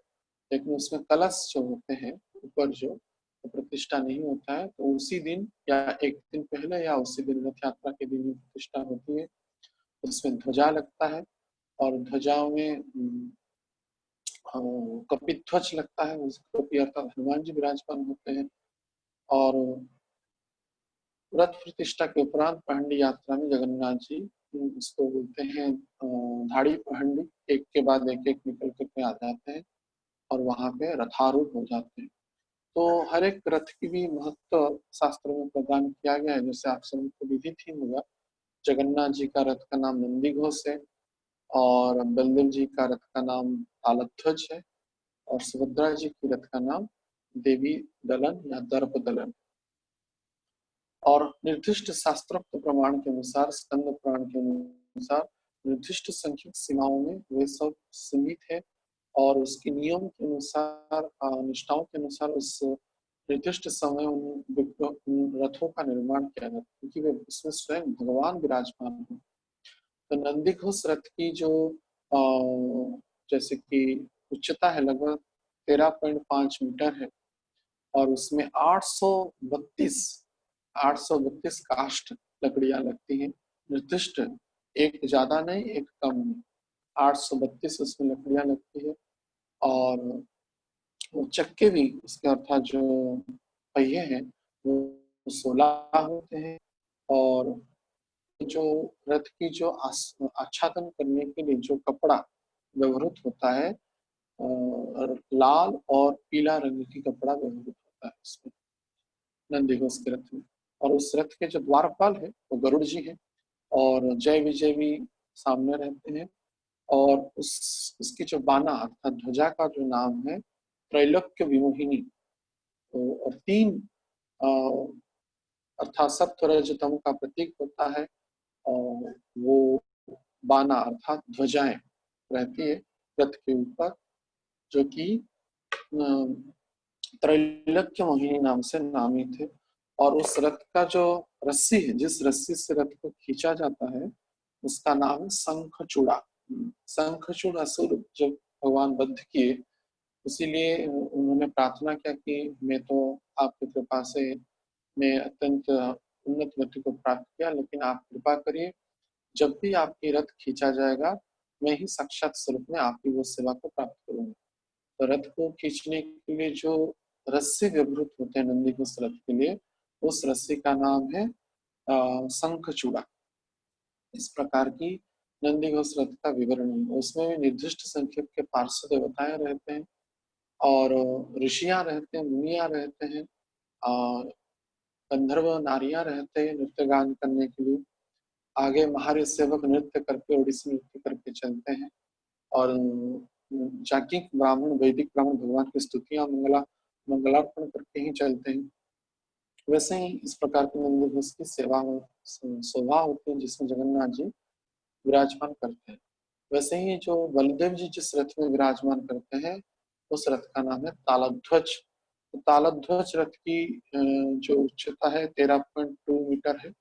लेकिन उसमें कलश जो होते हैं ऊपर जो, तो प्रतिष्ठा नहीं होता है। तो उसी दिन या एक दिन पहले या उसी दिन रथ यात्रा के दिन प्रतिष्ठा होती है। उसमें ध्वजा लगता है और ध्वजाओं में कपिध्वज लगता है, उसको अर्थात हनुमान जी विराजमान होते हैं। और रथ प्रतिष्ठा के उपरांत पहंडी यात्रा में जगन्नाथ जी, इसको बोलते हैं धाड़ी पहंडी, एक के बाद एक निकल करके आ जाते हैं और वहां पे रथारूढ़ हो जाते हैं। तो हर एक रथ की भी महत्व शास्त्र में प्रदान किया गया है। जैसे आप सभी को विदित ही होगा, जगन्नाथ जी का रथ का नाम नंदी घोष है और बलदेव जी का रथ का नाम तालध्वज है और सुभद्रा जी की रथ का नाम देवी दलन या दर्प दलन। और निर्दिष्ट शास्त्रोक्त प्रमाण के अनुसार, स्कंद पुराण के अनुसार निर्दिष्ट संख्यक सीमाओं में वे सब सीमित है और उसके नियम के अनुसार, निष्ठाओं के अनुसार उस निर्दिष्ट समय उन रथों का निर्माण किया जाता है, क्योंकि वे उसमें स्वयं भगवान विराजमान है। तो नंदी घोष रथ की जो जैसे कि उच्चता है लगभग 13.5 मीटर है और उसमें 832 काष्ठ लकड़ियां लगती हैं, निर्दिष्ट, एक ज्यादा नहीं एक कम नहीं, 832 उसमें लकड़ियां लगती है। और वो चक्के भी उसके अर्थात जो पहिए हैं वो 16 होते हैं। और जो रथ की जो आच्छादन करने के लिए जो कपड़ा व्यवहृत होता है, लाल और पीला रंग की कपड़ा व्यवहृत होता है इसमें, नंदी घोष के रथ में। और उस रथ के जो द्वारपाल है वो गरुड़ जी है, और जय विजय भी सामने रहते हैं। और उसकी जो बाना अर्थात ध्वजा का जो नाम है त्रैलोक्य विमोहिनी। तो और तीन अर्थात सप्तरजतम का प्रतीक होता है, और वो बाना अर्थात ध्वजाएं रहती है रथ के ऊपर, जो कि त्रैलोक्य मोहिनी नाम से नामित है। और उस रथ का जो रस्सी है, जिस रस्सी से रथ को खींचा जाता है, उसका नाम है शंखचूड़ा। शंखचूड़ असुर जब भगवान बद्ध किए, इसीलिए उन्होंने प्रार्थना किया कि मैं तो आपकी कृपा से मैं अत्यंत उन्नत गति को प्राप्त किया, लेकिन आप कृपा करिए, जब भी आपकी रथ खींचा जाएगा मैं ही साक्षात स्वरूप में आपकी वो सेवा को प्राप्त करूंगा। तो रथ को खींचने के लिए जो रस्सी व्यवहृत होते हैं नंदी घोष रथ के लिए, उस रस्सी का नाम है शंखचूड़ा। इस प्रकार की नंदी घोष रथ का विवरण है। उसमें भी निर्दिष्ट संख्यक के पार्षद देवताएं रहते हैं, और ऋषियां रहते हैं, मुनियां रहते हैं, और गंधर्व नारियां रहते हैं नृत्य गान करने के लिए। आगे महारी सेवक नृत्य करके, ओडिसी नृत्य करके चलते हैं, और जाकिक ब्राह्मण, वैदिक ब्राह्मण भगवान की स्तुतियां मंगलार्पण करके ही चलते हैं। वैसे ही इस प्रकार की नंदी घोष की शोभा होती है, जिसमें जगन्नाथ जी विराजमान करते हैं। वैसे ही जो बलदेव जी जिस रथ में विराजमान करते हैं, उस रथ का नाम है तालध्वज। तो तालध्वज रथ की जो उच्चता है 13.2 मीटर है,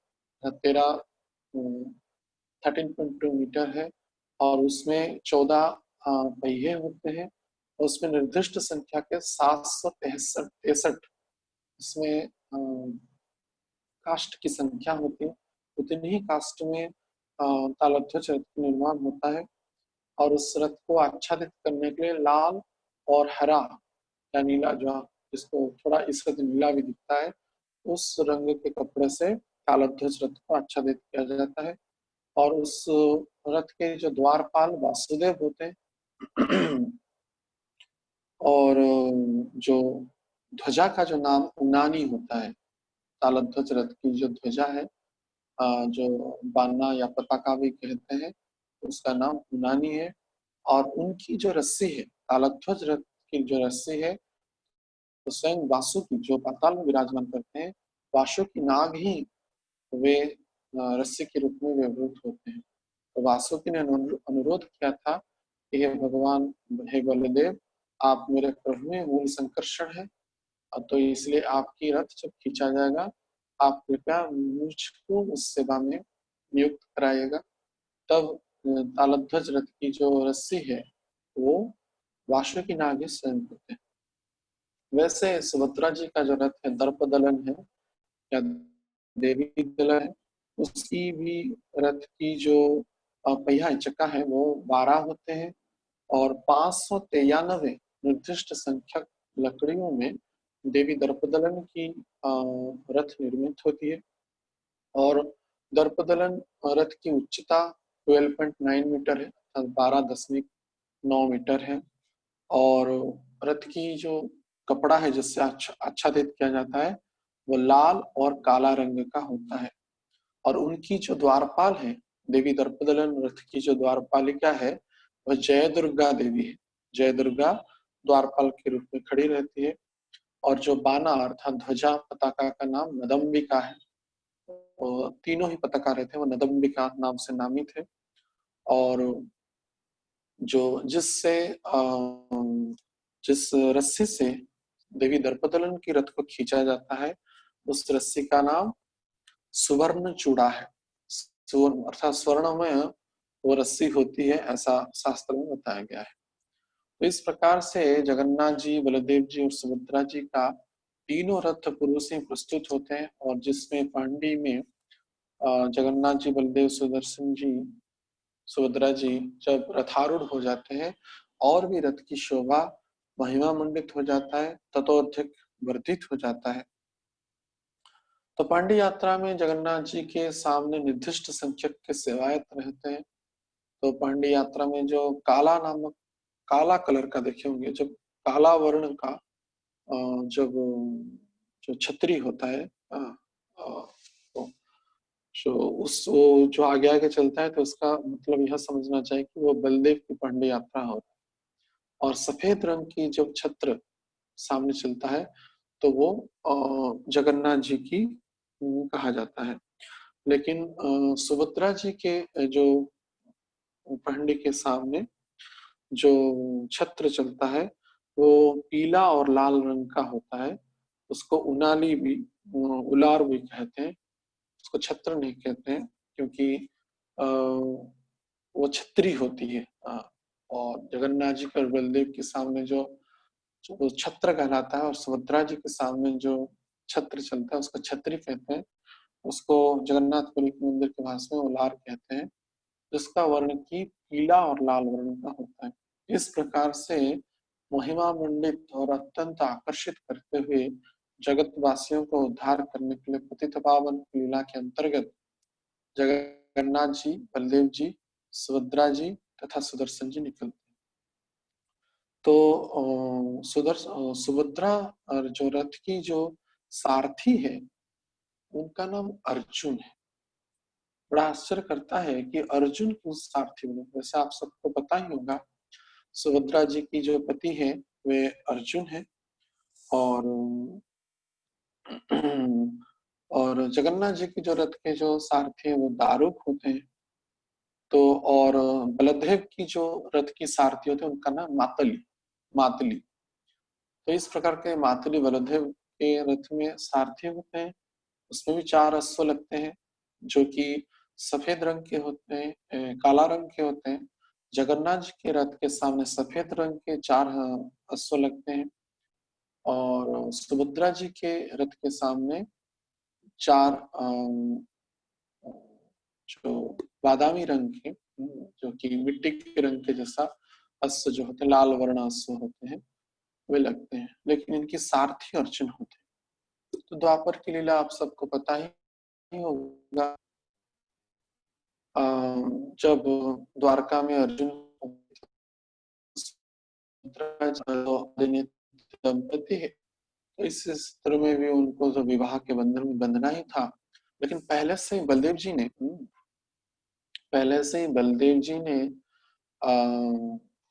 13.2 मीटर है, और उसमें 14 पहिए होते हैं। और उसमें निर्दिष्ट संख्या के 763 इसमें कास्ट की संख्या होती है। उतनी ही कास्ट में तालध्वज रथ का निर्माण होता है। और उस रथ को आच्छादित करने के लिए लाल और हरा या नीला, जो जिसको थोड़ा इस वक्त नीला भी दिखता है, उस रंग के कपड़े से तालध्वज रथ को आच्छादित किया जाता है। और उस रथ के जो द्वारपाल वासुदेव होते हैं और जो ध्वजा का जो नाम उनानी होता है, तालध्वज रथ की जो ध्वजा है, जो बाना या पताका भी कहते हैं, उसका नाम उनानी है। और उनकी जो रस्सी है, तालध्वज रथ की जो रस्सी है, तो स्वयं वासुकी जो पाताल में विराजमान करते हैं, वासुकी नाग ही वे रस्सी के रूप में व्यवहृत होते हैं। तो वासुकी ने अनुरोध किया था कि हे भगवान, हे बलदेव, आप मेरे प्रभु में मूल संकर्षण है, तो इसलिए आपकी रथ जब खींचा जाएगा, आप कृपया मुझको उस सेवा में नियुक्त कराइएगा। तब तालध्वज रथ की जो रस्सी है वो वासुकी नाग ही स्वयं होते हैं। वैसे सुभद्रा जी का जो रथ है दर्प दलन है या देवी दलन है, उसकी भी रथ की जो पहिया चक्का है वो 12 होते हैं, और 593 निर्दिष्ट संख्यक लकड़ियों में देवी दर्पदलन की रथ निर्मित होती है। और दर्पदलन रथ की उच्चता 12.9 मीटर है, अर्थात 12.9 मीटर है। और रथ की जो कपड़ा है जिससे आच्छादित किया जाता है, वो लाल और काला रंग का होता है। और उनकी जो द्वारपाल है, देवी दर्पदलन रथ की जो द्वारपालिका है, वह जय दुर्गा देवी है। जय दुर्गा द्वारपाल के रूप में खड़ी रहती है। और जो बाना अर्थात ध्वजा पताका का नाम नदम्बिका है। और तीनों ही पताका रहते हैं वो नदम्बिका नाम से नामित है। और जो जिस रस्सी से देवी दर्पदलन की रथ को खींचा जाता है, उस रस्सी का नाम सुवर्ण चूड़ा है। सुवर्ण अर्थात स्वर्ण में वो रस्सी होती है, ऐसा शास्त्र में बताया गया है। तो इस प्रकार से जगन्नाथ जी, बलदेव जी और सुभद्रा जी का तीनों रथ पूर्व से प्रस्तुत होते हैं। और जिसमें पांडी में जगन्नाथ जी, बलदेव, सुदर्शन जी, सुभद्रा जी जब रथारूढ़ हो जाते हैं, और भी रथ की शोभा महिमा मंडित हो जाता है, ततोधिक वर्धित हो जाता है। तो पांडी यात्रा में जगन्नाथ जी के सामने निर्दिष्ट संख्यक के सेवायत रहते हैं। तो पांडी यात्रा में जो काला कलर का देखे होंगे, जब काला वर्ण का जब जो छतरी होता है, जो उस वो जो आगे आगे चलता है तो उसका मतलब यह समझना चाहिए कि वो बलदेव की पौंडी यात्रा हो रहा है। और सफेद रंग की जब छत्र सामने चलता है तो वो जगन्नाथ जी की कहा जाता है। लेकिन सुभद्रा जी के जो पहंडी के सामने जो छत्र चलता है वो पीला और लाल रंग का होता है। उसको उनाली भी उलार भी कहते हैं, उसको छत्र नहीं कहते हैं, क्योंकि अ, वो छतरी होती है। और जगन्नाथ जी और बलदेव के सामने जो छत्र कहलाता है, और सुभद्रा जी के सामने जो छत्र चलता है उसको छतरी कहते हैं। उसको जगन्नाथपुरी के मंदिर के भाषा में उलार कहते हैं, जिसका वर्ण की पीला और लाल वर्ण का होता है। इस प्रकार से महिमा मंडित और अत्यंत आकर्षित करते हुए जगत वासियों को उद्धार करने के लिए पतित पावन लीला के अंतर्गत जगन्नाथ जी, बलदेव जी, सुभद्रा जी तथा सुदर्शन जी निकलते हैं। तो सुभद्रा और जो रथ की जो सारथी है उनका नाम अर्जुन है। बड़ा आश्चर्य करता है कि अर्जुन क्यों सारथी बने। वैसे आप सबको पता ही होगा, सुभद्रा जी की जो पति है वे अर्जुन है। और और जगन्नाथ जी की जो रथ के जो सारथी है वो दारुक होते हैं। तो और बलदेव की जो रथ की सारथी होते हैं उनका नाम मातली मातली। तो इस प्रकार के मातली बलदेव के रथ में सारथी होते हैं। उसमें भी 4 अश्व लगते हैं जो कि सफेद रंग के होते हैं, काला रंग के होते हैं। जगन्नाथ जी के रथ के सामने सफेद रंग के 4 अश्व लगते हैं। और सुभद्रा जी के रथ के सामने 4 जो बादामी रंग के, जो कि मिट्टी के रंग के जैसा अश्व जो होते हैं, लाल वर्ण अश्व होते हैं, वे लगते हैं। लेकिन इनकी सारथी अर्जुन होते हैं। तो द्वापर की लीला आप सबको पता ही होगा। जब द्वारका में अर्जुन दंपति है, तो इस स्त्र में भी उनको जो विवाह के बंधन में बंधना ही था। लेकिन पहले से ही बलदेव जी ने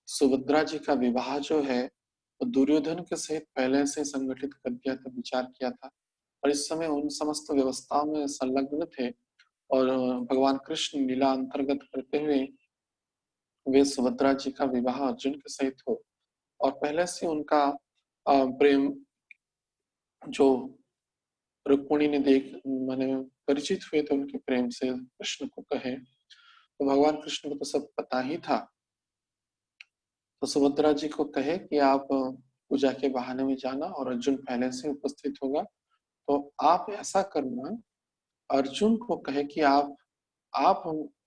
सुभद्रा जी का विवाह जो है वो दुर्योधन के सहित पहले से संगठित कर दिया था, विचार किया था। और इस समय उन समस्त व्यवस्थाओं में संलग्न थे। और भगवान कृष्ण लीला अंतर्गत करते हुए वे सुभद्रा जी का विवाह अर्जुन के सहित हो। और पहले से उनका प्रेम जो रुक्मिणी ने देख माने परिचित हुए थे उनके प्रेम से कृष्ण को कहे, तो भगवान कृष्ण को तो सब पता ही था। तो सुभद्रा जी को कहे कि आप पूजा के बहाने में जाना और अर्जुन पहले से उपस्थित होगा, तो आप ऐसा करना, अर्जुन को कहे कि आप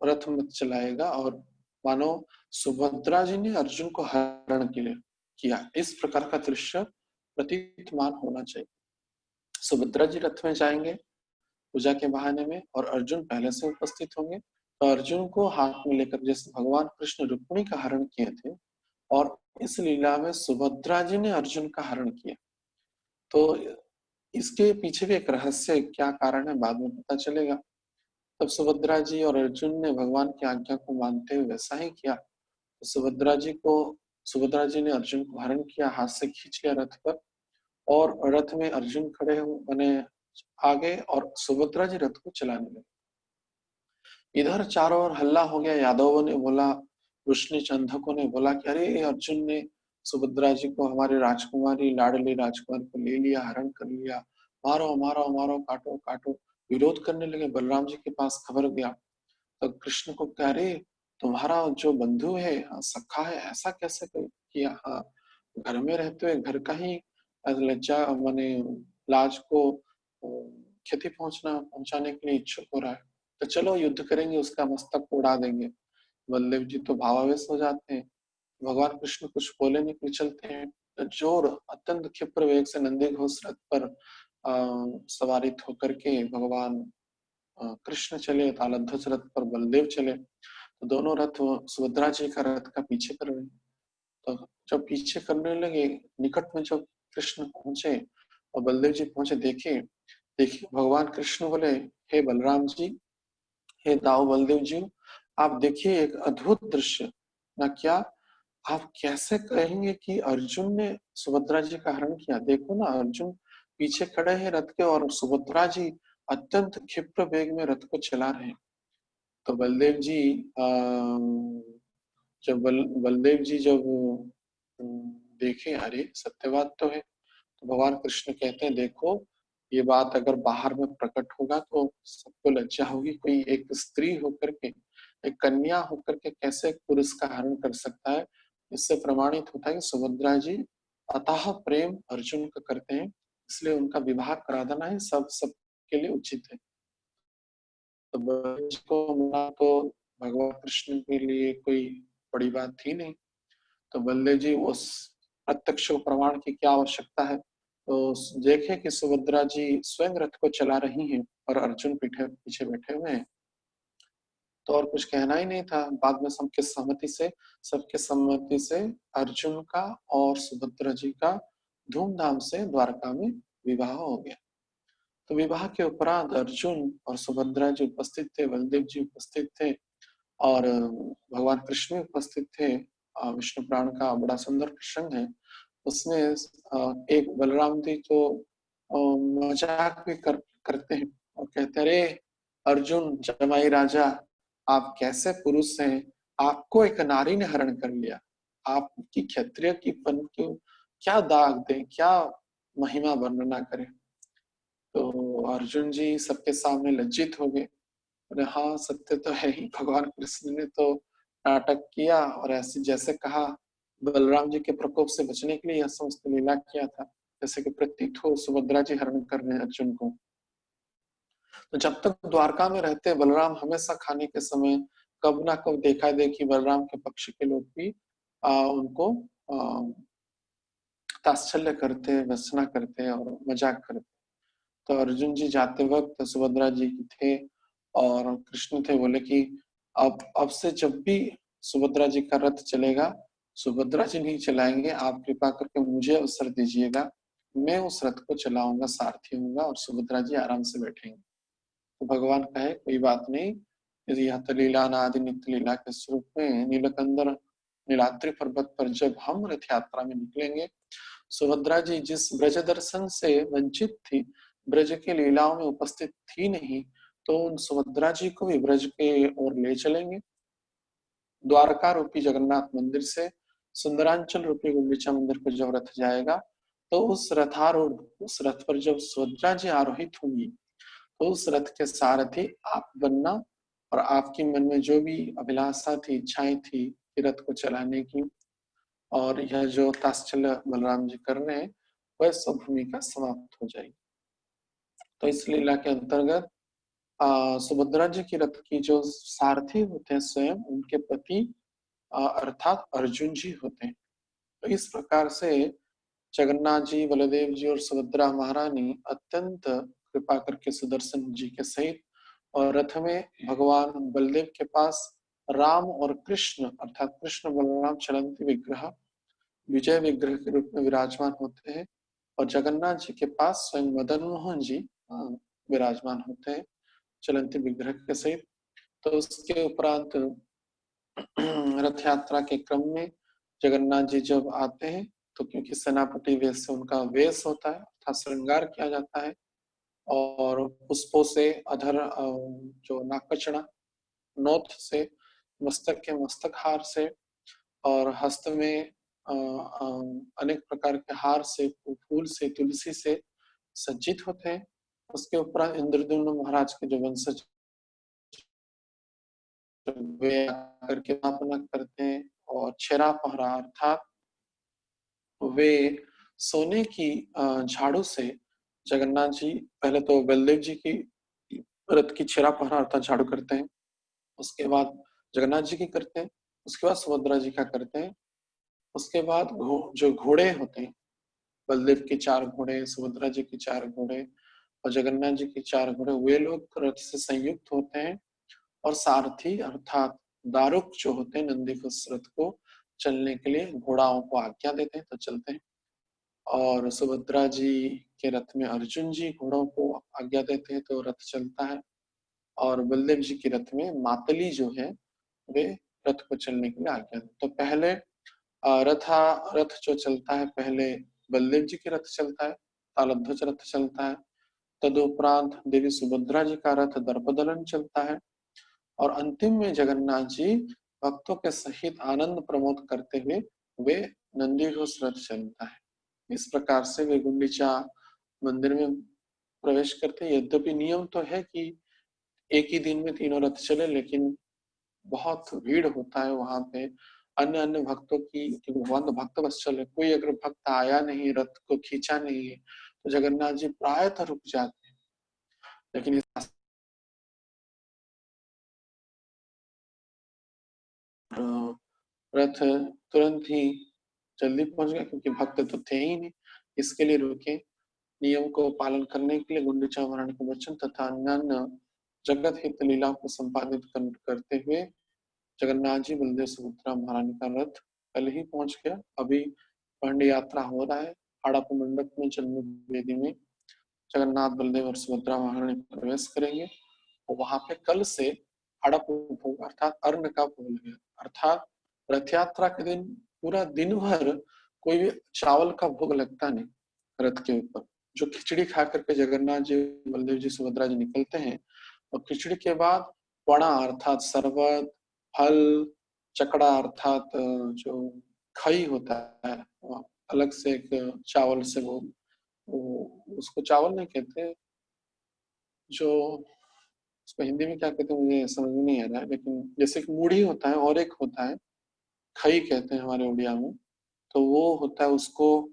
रथ मत चलाएगा। और मानो सुभद्रा जी ने अर्जुन को हरण के लिए किया, इस प्रकार का दृश्य प्रतीतमान होना चाहिए। सुभद्रा जी रथ में जाएंगे पूजा के बहाने में और अर्जुन पहले से उपस्थित होंगे। तो अर्जुन को हाथ में लेकर, जैसे भगवान कृष्ण रुक्मिणी का हरण किए थे, और इस लीला में सुभद्रा जी ने अर्जुन का हरण किया। तो इसके पीछे भी एक रहस्य, क्या कारण है, बाद में पता चलेगा। तब सुभद्रा जी और अर्जुन ने भगवान की आज्ञा को मानते हुए वैसा ही किया। तो सुभद्रा जी ने अर्जुन को हरण किया, हाथ से खींच लिया रथ पर। और रथ में अर्जुन खड़े हो बने आगे, और सुभद्रा जी रथ को चलाने लगे। इधर चारों ओर हल्ला हो गया। यादवों ने बोला, वृष्णि चंधकों ने बोला कि अरे अर्जुन ने सुभद्रा जी को, हमारी राजकुमारी, लाडली राजकुमारी को ले लिया, हरण कर लिया, मारो मारो मारो, काटो काटो। विरोध करने लगे। बलराम जी के पास खबर गया तो कृष्ण को कह रहे, तुम्हारा जो बंधु है, सखा है, ऐसा कैसे किया। हाँ, घर में रहते हुए घर का ही लज्जा माने लाज को क्षति पहुंचाने के लिए इच्छुक हो रहा है। तो चलो युद्ध करेंगे, उसका मस्तक को उड़ा देंगे। बलदेव जी तो भावावेश हो जाते हैं। भगवान कृष्ण कुछ बोले नहीं, फिर चलते हैं। तो जोर अत्यंत क्षिप्र वेग से नंदी घोष रथ पर सवारित होकर के भगवान कृष्ण चले, तालध्वज रथ पर बलदेव चले। तो दोनों रथ सुभद्रा जी का रथ का पीछे कर रहे हैं। तो जब पीछे करने लगे, निकट में जब कृष्ण पहुंचे और बलदेव जी पहुंचे, देखे देखिए भगवान कृष्ण बोले, हे बलराम जी, हे दाऊ बलदेव जी, आप देखिए एक अद्भुत दृश्य ना क्या। आप कैसे कहेंगे कि अर्जुन ने सुभद्रा जी का हरण किया? देखो ना, अर्जुन पीछे खड़े हैं रथ के और सुभद्रा जी अत्यंत क्षिप्र वेग में रथ को चला रहे हैं। तो बलदेव जी जब बलदेव जी जब देखे, अरे सत्य बात तो है, तो भगवान कृष्ण कहते हैं देखो, ये बात अगर बाहर में प्रकट होगा तो सबको लज्जा होगी। कोई एक स्त्री होकर के, एक कन्या होकर के कैसे पुरुष का हरण कर सकता है? इससे प्रमाणित होता है कि सुभद्रा जी अतः प्रेम अर्जुन का करते हैं, इसलिए उनका विवाह करा देना ही सबके लिए उचित है। तो बलदेव जी को मिला तो भगवान कृष्ण के लिए कोई बड़ी बात थी नहीं। तो बलदेव जी उस प्रत्यक्ष प्रमाण की क्या आवश्यकता है? तो देखे कि सुभद्रा जी स्वयं रथ को चला रही हैं और अर्जुन पीछे पीछे बैठे हुए हैं, तो और कुछ कहना ही नहीं था। बाद में सबके सम्मति से अर्जुन का और सुभद्रा जी का धूमधाम से द्वारका में विवाह हो गया। तो विवाह के उपरांत अर्जुन और सुभद्रा जी उपस्थित थे, बलदेव जी उपस्थित थे और भगवान कृष्ण उपस्थित थे। विष्णु पुराण का बड़ा सुंदर प्रसंग है। उसमें एक बलराम जी तो मजाक भी करते हैं और कहते हैं, अरे अर्जुन जमाई राजा, आप कैसे पुरुष हैं? आपको एक नारी ने हरण कर लिया। आपकी क्षत्रिय की पन क्यों, क्या दाग दें, क्या महिमा वर्णना करें? तो अर्जुन जी सबके सामने लज्जित हो गए। अरे हाँ, सत्य तो है ही, भगवान कृष्ण ने तो नाटक किया और ऐसे जैसे कहा, बलराम जी के प्रकोप से बचने के लिए यह समस्त लीला किया था, जैसे कि प्रतीत हो सुभद्रा जी हरण कर रहे हैं अर्जुन को। तो जब तक द्वारका में रहते बलराम हमेशा खाने के समय कब ना कब देखा देखी बलराम के पक्ष के लोग भी उनको तात्सल्य करते, वसना करते और मजाक करते। तो अर्जुन जी जाते वक्त सुभद्रा जी थे और कृष्ण थे, बोले कि अब से जब भी सुभद्रा जी का रथ चलेगा, सुभद्रा जी नहीं चलाएंगे, आप कृपा करके मुझे अवसर दीजिएगा, मैं उस रथ को चलाऊंगा, सारथी होऊंगा और सुभद्रा जी आराम से बैठेंगे। तो भगवान कहे कोई बात नहीं, यदि यह तो लीला अनादि नित्य लीला के स्वरूप में नीलकंदर नीलाद्रि पर्वत पर जब हम रथ यात्रा में निकलेंगे, सुभद्रा जी जिस ब्रज दर्शन से वंचित थी, ब्रज के लीलाओं में उपस्थित थी नहीं, तो उन सुभद्रा जी को भी ब्रज के ओर ले चलेंगे। द्वारका रूपी जगन्नाथ मंदिर से सुंदरांचल रूपी गुंडीचा मंदिर पर जब रथ जाएगा, तो उस रथारूढ़, उस रथ पर जब सुभद्रा जी आरोहित होंगी, तो उस रथ के सारथी आप बनना और आपकी मन में जो भी अभिलाषा थी, इच्छाएं थी कि रथ को चलाने की, और यह जो तात्सल्य बलराम जी कर रहे हैं, वह सब भूमिका समाप्त हो जाएगी। तो इस लीला के अंतर्गत सुभद्रा जी की रथ की जो सारथी होते हैं स्वयं उनके पति अर्थात अर्जुन जी होते हैं। तो इस प्रकार से जगन्नाथ जी, बलदेव जी और सुभद्रा महारानी अत्यंत कृपा करके सुदर्शन जी के सहित और रथ में भगवान बलदेव के पास राम और कृष्ण अर्थात कृष्ण बलराम चलंती विग्रह, विजय विग्रह के रूप में विराजमान होते हैं और जगन्नाथ जी के पास स्वयं मदन मोहन जी विराजमान होते हैं चलंती विग्रह के सहित। तो उसके उपरांत रथ यात्रा के क्रम में जगन्नाथ जी जब आते हैं, तो क्योंकि सेनापति वेश से उनका वेश होता है अर्थात श्रृंगार किया जाता है और पुष्पों से अधर जो नाकचना नौथ से, मस्तक के मस्तक हार से और हस्त में अनेक प्रकार के हार से, फूल से, तुलसी से सज्जित होते हैं। उसके ऊपर इंद्रद्युम्न महाराज के जो वंशज वे आकर के स्थापना करते हैं और छेरा पहरा अर्थात वे सोने की झाड़ू से जगन्नाथ जी पहले तो बलदेव जी की रथ की छेरा पहरा अर्थात झाड़ू करते हैं, उसके बाद जगन्नाथ जी की करते हैं, उसके बाद सुभद्रा जी का करते हैं, उसके बाद जो घोड़े होते हैं, बलदेव के 4 घोड़े, सुभद्रा जी के 4 घोड़े और जगन्नाथ जी के 4 घोड़े, वे लोग रथ से संयुक्त होते हैं और सारथी अर्थात दारुक जो होते हैं नंदी को रथ को चलने के लिए घोड़ाओं को आज्ञा देते हैं तो चलते हैं और सुभद्रा जी के रथ में अर्जुन जी घोड़ों को आज्ञा देते हैं तो रथ चलता है। और बलदेव जी की रथ में मातली जो है वे रथ को चलने के लिए आज्ञा दें। तो पहले रथ जो चलता है, पहले बलदेव जी की रथ चलता है, तालध्वज रथ चलता है। तदुपरांत देवी सुभद्रा जी का रथ दर्पदलन चलता है और अंतिम में जगन्नाथ जी भक्तों के सहित आनंद प्रमोद करते हुए वे नंदीघोष रथ चलता है। इस प्रकार से वे गुंडीचा मंदिर में प्रवेश करते हैं। यद्यपि नियम तो है कि एक ही दिन में तीनों रथ चले, लेकिन बहुत भीड़ होता है वहां पे अन्य अन्य भक्तों की, क्योंकि भगवान तो भक्त वत्सल है। कोई अगर भक्त आया नहीं, रथ को खींचा नहीं है, तो जगन्नाथ जी प्रायतः रुक जाते हैं। लेकिन रथ तुरंत ही जल्दी पहुंच गया, क्योंकि भक्त तो थे ही नहीं, इसके लिए रुके। नियम को पालन करने के लिए गुंडीचा महारानी के वचन तथा अन्य जगत हित लीला को संपादित करते हुए जगन्नाथ जी बलदेव सुभद्रा महारानी का रथ कल ही पहुंच गया। अभी पंड यात्रा हो रहा है। हड़प मंडप में जन्म वेदी में जगन्नाथ बलदेव और सुभद्रा महारानी प्रवेश करेंगे और वहां पे कल से हड़प भोग अर्थात अर्ण का भोग लगेगा। अर्थात रथ यात्रा के दिन पूरा दिन भर कोई भी चावल का भोग लगता नहीं रथ के ऊपर। जो खिचड़ी खा करके जगन्नाथ जी बलदेव जी सुभद्रा जी निकलते हैं, और खिचड़ी के बाद पड़ा अर्थात शरबत, फल, चकड़ा अर्थात जो खई होता है, अलग से एक चावल से वो उसको चावल नहीं कहते, जो उसको हिंदी में क्या कहते हैं मुझे समझ में नहीं आ रहा है, लेकिन जैसे कि मूढ़ी होता है और एक होता है खई कहते हैं हमारे उड़िया में। तो वो होता है, उसको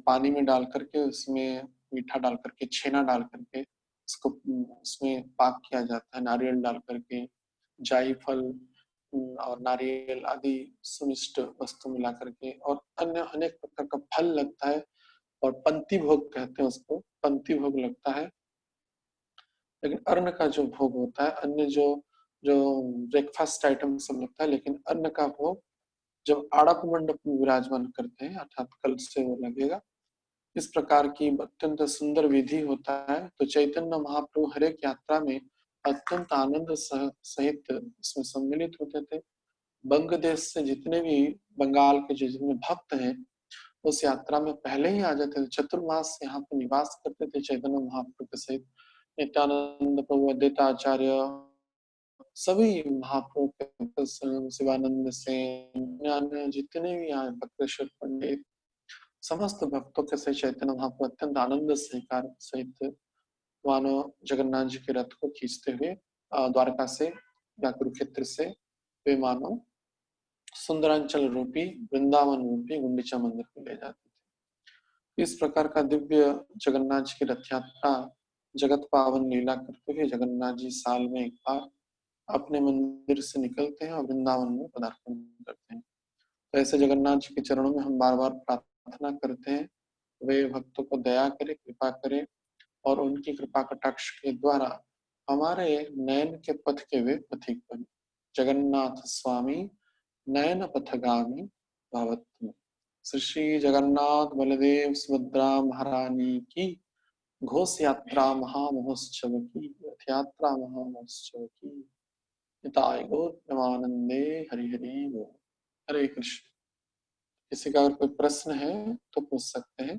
पानी में डाल करके उसमें मीठा डाल करके छेना डाल करके इसको उसमें पाक किया जाता है, नारियल डाल करके जायफल और नारियल आदि सुनिष्ट वस्तु मिला करके, और अन्य अनेक प्रकार का फल लगता है और पंक्ति भोग कहते हैं उसको, पंक्ति भोग लगता है। लेकिन अन्न का जो भोग होता है, अन्य जो जो ब्रेकफास्ट आइटम सब लगता है, लेकिन अन्न का भोग जब आड़प मंडप में विराजमान करते हैं अर्थात कल से वो लगेगा। इस प्रकार की अत्यंत सुंदर विधि होता है। तो चैतन्य महाप्रभु हर एक यात्रा में अत्यंत आनंद सहित इसमें सम्मिलित होते थे। बंग देश से जितने भी बंगाल के जितने भक्त हैं उस यात्रा में पहले ही आ जाते थे। चतुर्मास यहाँ पे निवास करते थे चैतन्य महाप्रभु के सहित। नित्यानंद प्रभु, अद्वैताचार्य, सभी महाप्रभु के शिवानंद से अन्य जितने भी यहाँ बक्रेश्वर पंडित, समस्त भक्तों के सहित चैतन्य महाप्रभु अत्यंत आनंद सहकार सहित मानो जगन्नाथ जी के रथ को खींचते हुए द्वारका से या कुरुक्षेत्र से वे मानो सुंदरांचल रूपी वृंदावन रूपी गुंडीचा मंदिर को ले जाते थे। इस प्रकार का दिव्य जगन्नाथ जी की रथ यात्रा जगत पावन लीला करते हुए जगन्नाथ जी साल में एक बार अपने मंदिर से निकलते हैं और वृंदावन में पदार्पण करते हैं। तो ऐसे जगन्नाथ जी के चरणों में हम बार बार प्रार्थना करते हैं वे भक्तों को दया करे, कृपा करे और उनकी कृपा कटाक्ष के द्वारा हमारे नयन के पथ के वे पथिक बने। जगन्नाथ स्वामी नयन पथगामी भवतु। श्री जगन्नाथ बलदेव सुभद्रा महारानी की घोष यात्रा महामहोत्सव की, रथ यात्रा महामहोत्सव की। निताय गौर प्रेमानंदे हरि हरि बोल। हरे कृष्ण। किसी का अगर कोई प्रश्न है तो पूछ सकते हैं।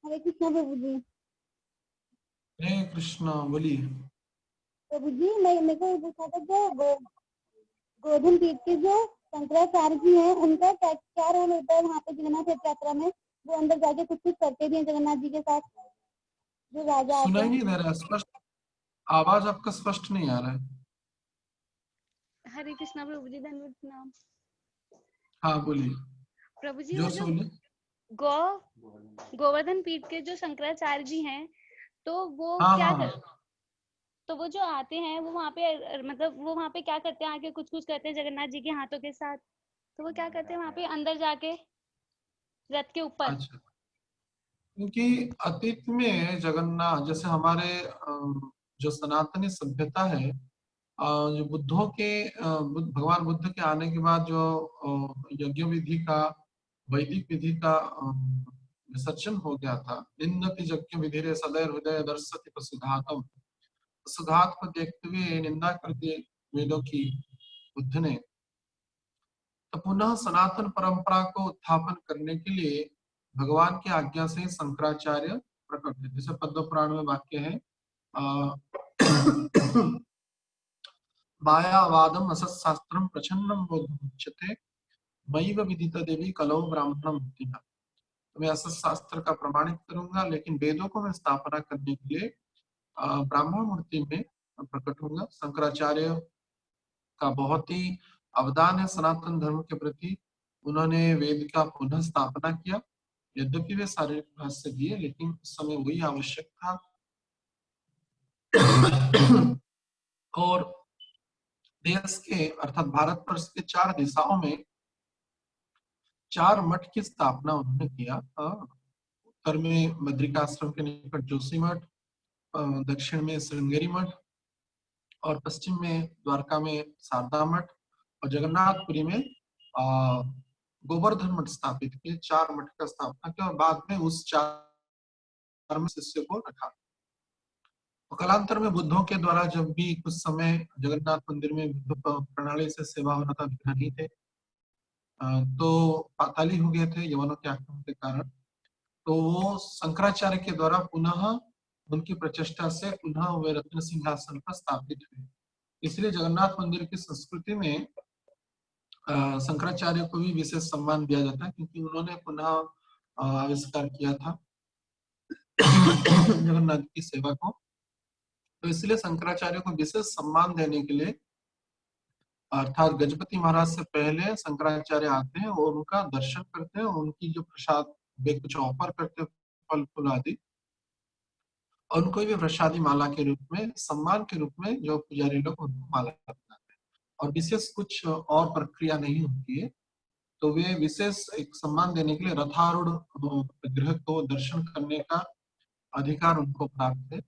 हरे कृष्णा प्रभु जी। हरे कृष्णा, बोलिए। प्रभु जी मैं मेरे को ये पूछना था जो गोधन पीठ के जो शंकराचार्य जी हैं उनका क्या रोल होता है वहाँ पे जगन्नाथ रथ यात्रा में? वो अंदर जाके कुछ कुछ करते भी हैं जगन्नाथ जी के साथ, जो राजा आते सुनाई हैं। नहीं दे रहा है, स्पष्ट आवाज आपका स्पष्ट नहीं आ रहा है। हरे कृष्णा प्रभु जी, धन्यवाद प्रणाम। हाँ बोलिए, प्रभु जी वो जोर से जो बोलिए। गोवर्धन पीठ के जो शंकराचार्य जी हैं तो वो हाँ क्या हाँ कर, हाँ। तो वो जो आते हैं वो वहाँ पे मतलब वो वहाँ पे क्या करते हैं, आके कुछ कुछ करते हैं जगन्नाथ जी के हाथों के साथ? तो वो क्या करते हैं वहाँ पे अंदर जाके रथ के ऊपर? अच्छा, क्योंकि अतीत में जगन्नाथ जैसे हमारे जो सनातनी सभ्यता है, जो बुद्धों के भगवान बुद्ध के आने के बाद जो यज्ञ विधि का, वैदिक विधि का विसर्जन हो गया था। निंदति यज्ञ विधिरे सदैव हृदय दर्शति प्रसुघातम। प्रसुघात को देखते हुए निंदा करती वेदों की बुद्ध ने, तो पुनः सनातन परंपरा को उत्थापन करने के लिए भगवान की आज्ञा से शंकराचार्य प्रकट हुए। जैसे पद्म पुराण में वाक्य है, मायावादम असत्शास्त्रम प्रच्छन्नम बोधमुच्यते मैव विदिता देवी कलौ ब्राह्मणम मुक्तिना। तो मैं असत शास्त्र का प्रमाणित करूंगा, लेकिन वेदों को मैं स्थापना करने के लिए ब्राह्मण मूर्ति में प्रकट होगा। शंकराचार्य का बहुत ही अवदान है सनातन धर्म के प्रति। उन्होंने वेद का पुनः स्थापना किया। यद्यपि वे शारीरिक भाष्य दिए, लेकिन उस समय वही आवश्यक था। और देश के अर्थात भारतवर्ष के 4 दिशाओं में 4 मठ की स्थापना उन्होंने किया। उत्तर में बद्रिकाश्रम के निकट जोशी मठ, दक्षिण में श्रृंगेरी मठ, और पश्चिम में द्वारका में शारदा मठ, और जगन्नाथपुरी में गोवर्धन मठ स्थापित किए। 4 मठ का स्थापना किया और बाद में उस 4 में शिष्य को रखा। और कालांतर में बुद्धों के द्वारा जब भी कुछ समय जगन्नाथ मंदिर में बुद्ध प्रणाली से सेवा हो रहा था, विघ्न नहीं थे, तो पाताली हो गए थे यवनों के आक्रमण के कारण। तो वो शंकराचार्य के द्वारा पुनः उनकी प्रचेष्टा से पुनः वे रत्न सिंहासन पर स्थापित हुए। इसलिए जगन्नाथ मंदिर की संस्कृति में शंकराचार्य को भी विशेष सम्मान दिया जाता है, क्योंकि उन्होंने पुनः आविष्कार किया था जगन्नाथ की सेवा को। तो इसलिए शंकराचार्य को विशेष सम्मान देने के लिए, अर्थात गजपति महाराज से पहले शंकराचार्य आते हैं और उनका दर्शन करते हैं। उनकी जो प्रसाद वे कुछ ऑफर करते हैं, फल फूल आदि, और उनको भी प्रसादी माला के रूप में, सम्मान के रूप में जो पुजारी लोग उनको माला बनाते हैं। और विशेष कुछ और प्रक्रिया नहीं होती है। तो वे विशेष एक सम्मान देने के लिए रथारूढ़ विग्रह को दर्शन करने का अधिकार उनको प्राप्त है।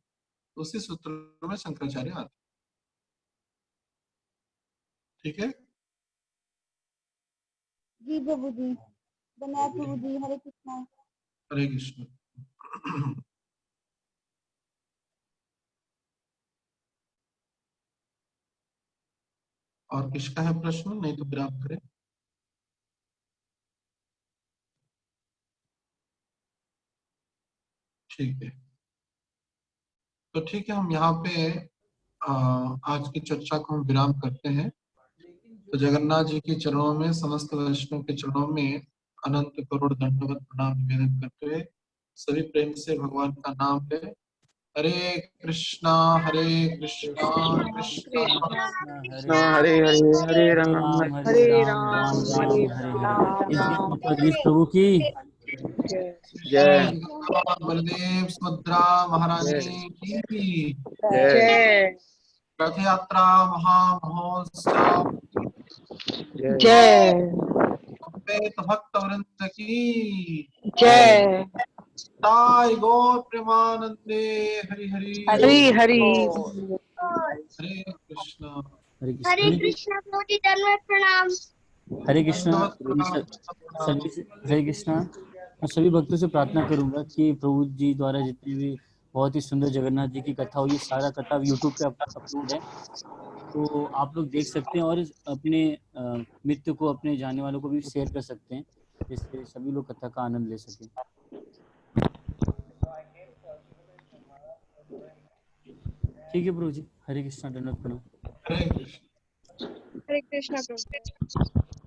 उसी सूत्र में शंकराचार्य आते। ठीक है जी प्रभु जी, धन्यवाद प्रभु जी। हरे कृष्णा। हरे कृष्ण। और किसका है प्रश्न? नहीं तो विराम करें। ठीक है, तो ठीक है, हम यहाँ पे आज की चर्चा को हम विराम करते हैं। तो जगन्नाथ जी के चरणों में, समस्त वैष्णव के चरणों में अनंत करोड़ दंडवत प्रणाम निवेदन करते हुए सभी प्रेम से भगवान का नाम ले। हरे कृष्णा कृष्णा कृष्णा हरे हरे, हरे राम हरे राम हरे हरे राम। प्रभु की जय बलदेव सुभद्रा महारानी की जय रथ यात्रा महामहोत्सव जय भक्त वृंद की जय। ताई गौर प्रेमानंदे हरि हरि हरि हरि। हरे कृष्णा। हरे कृष्णा प्रभु जी, दंडवत प्रणाम। हरे कृष्णा। हरे कृष्णा। मैं सभी भक्तों से प्रार्थना करूंगा कि प्रभु जी द्वारा जितनी भी बहुत ही सुंदर जगन्नाथ जी की कथा हुई, सारा कथा यूट्यूब पे अपलोड है, तो आप लोग देख सकते हैं और अपने मित्र को, अपने जाने वालों को भी शेयर कर सकते हैं, जिससे सभी लोग कथा का आनंद ले सकें। ठीक है प्रभु जी। हरे कृष्णा। दंडवत प्रणाम। हरे कृष्ण। हरे कृष्णा प्रभु।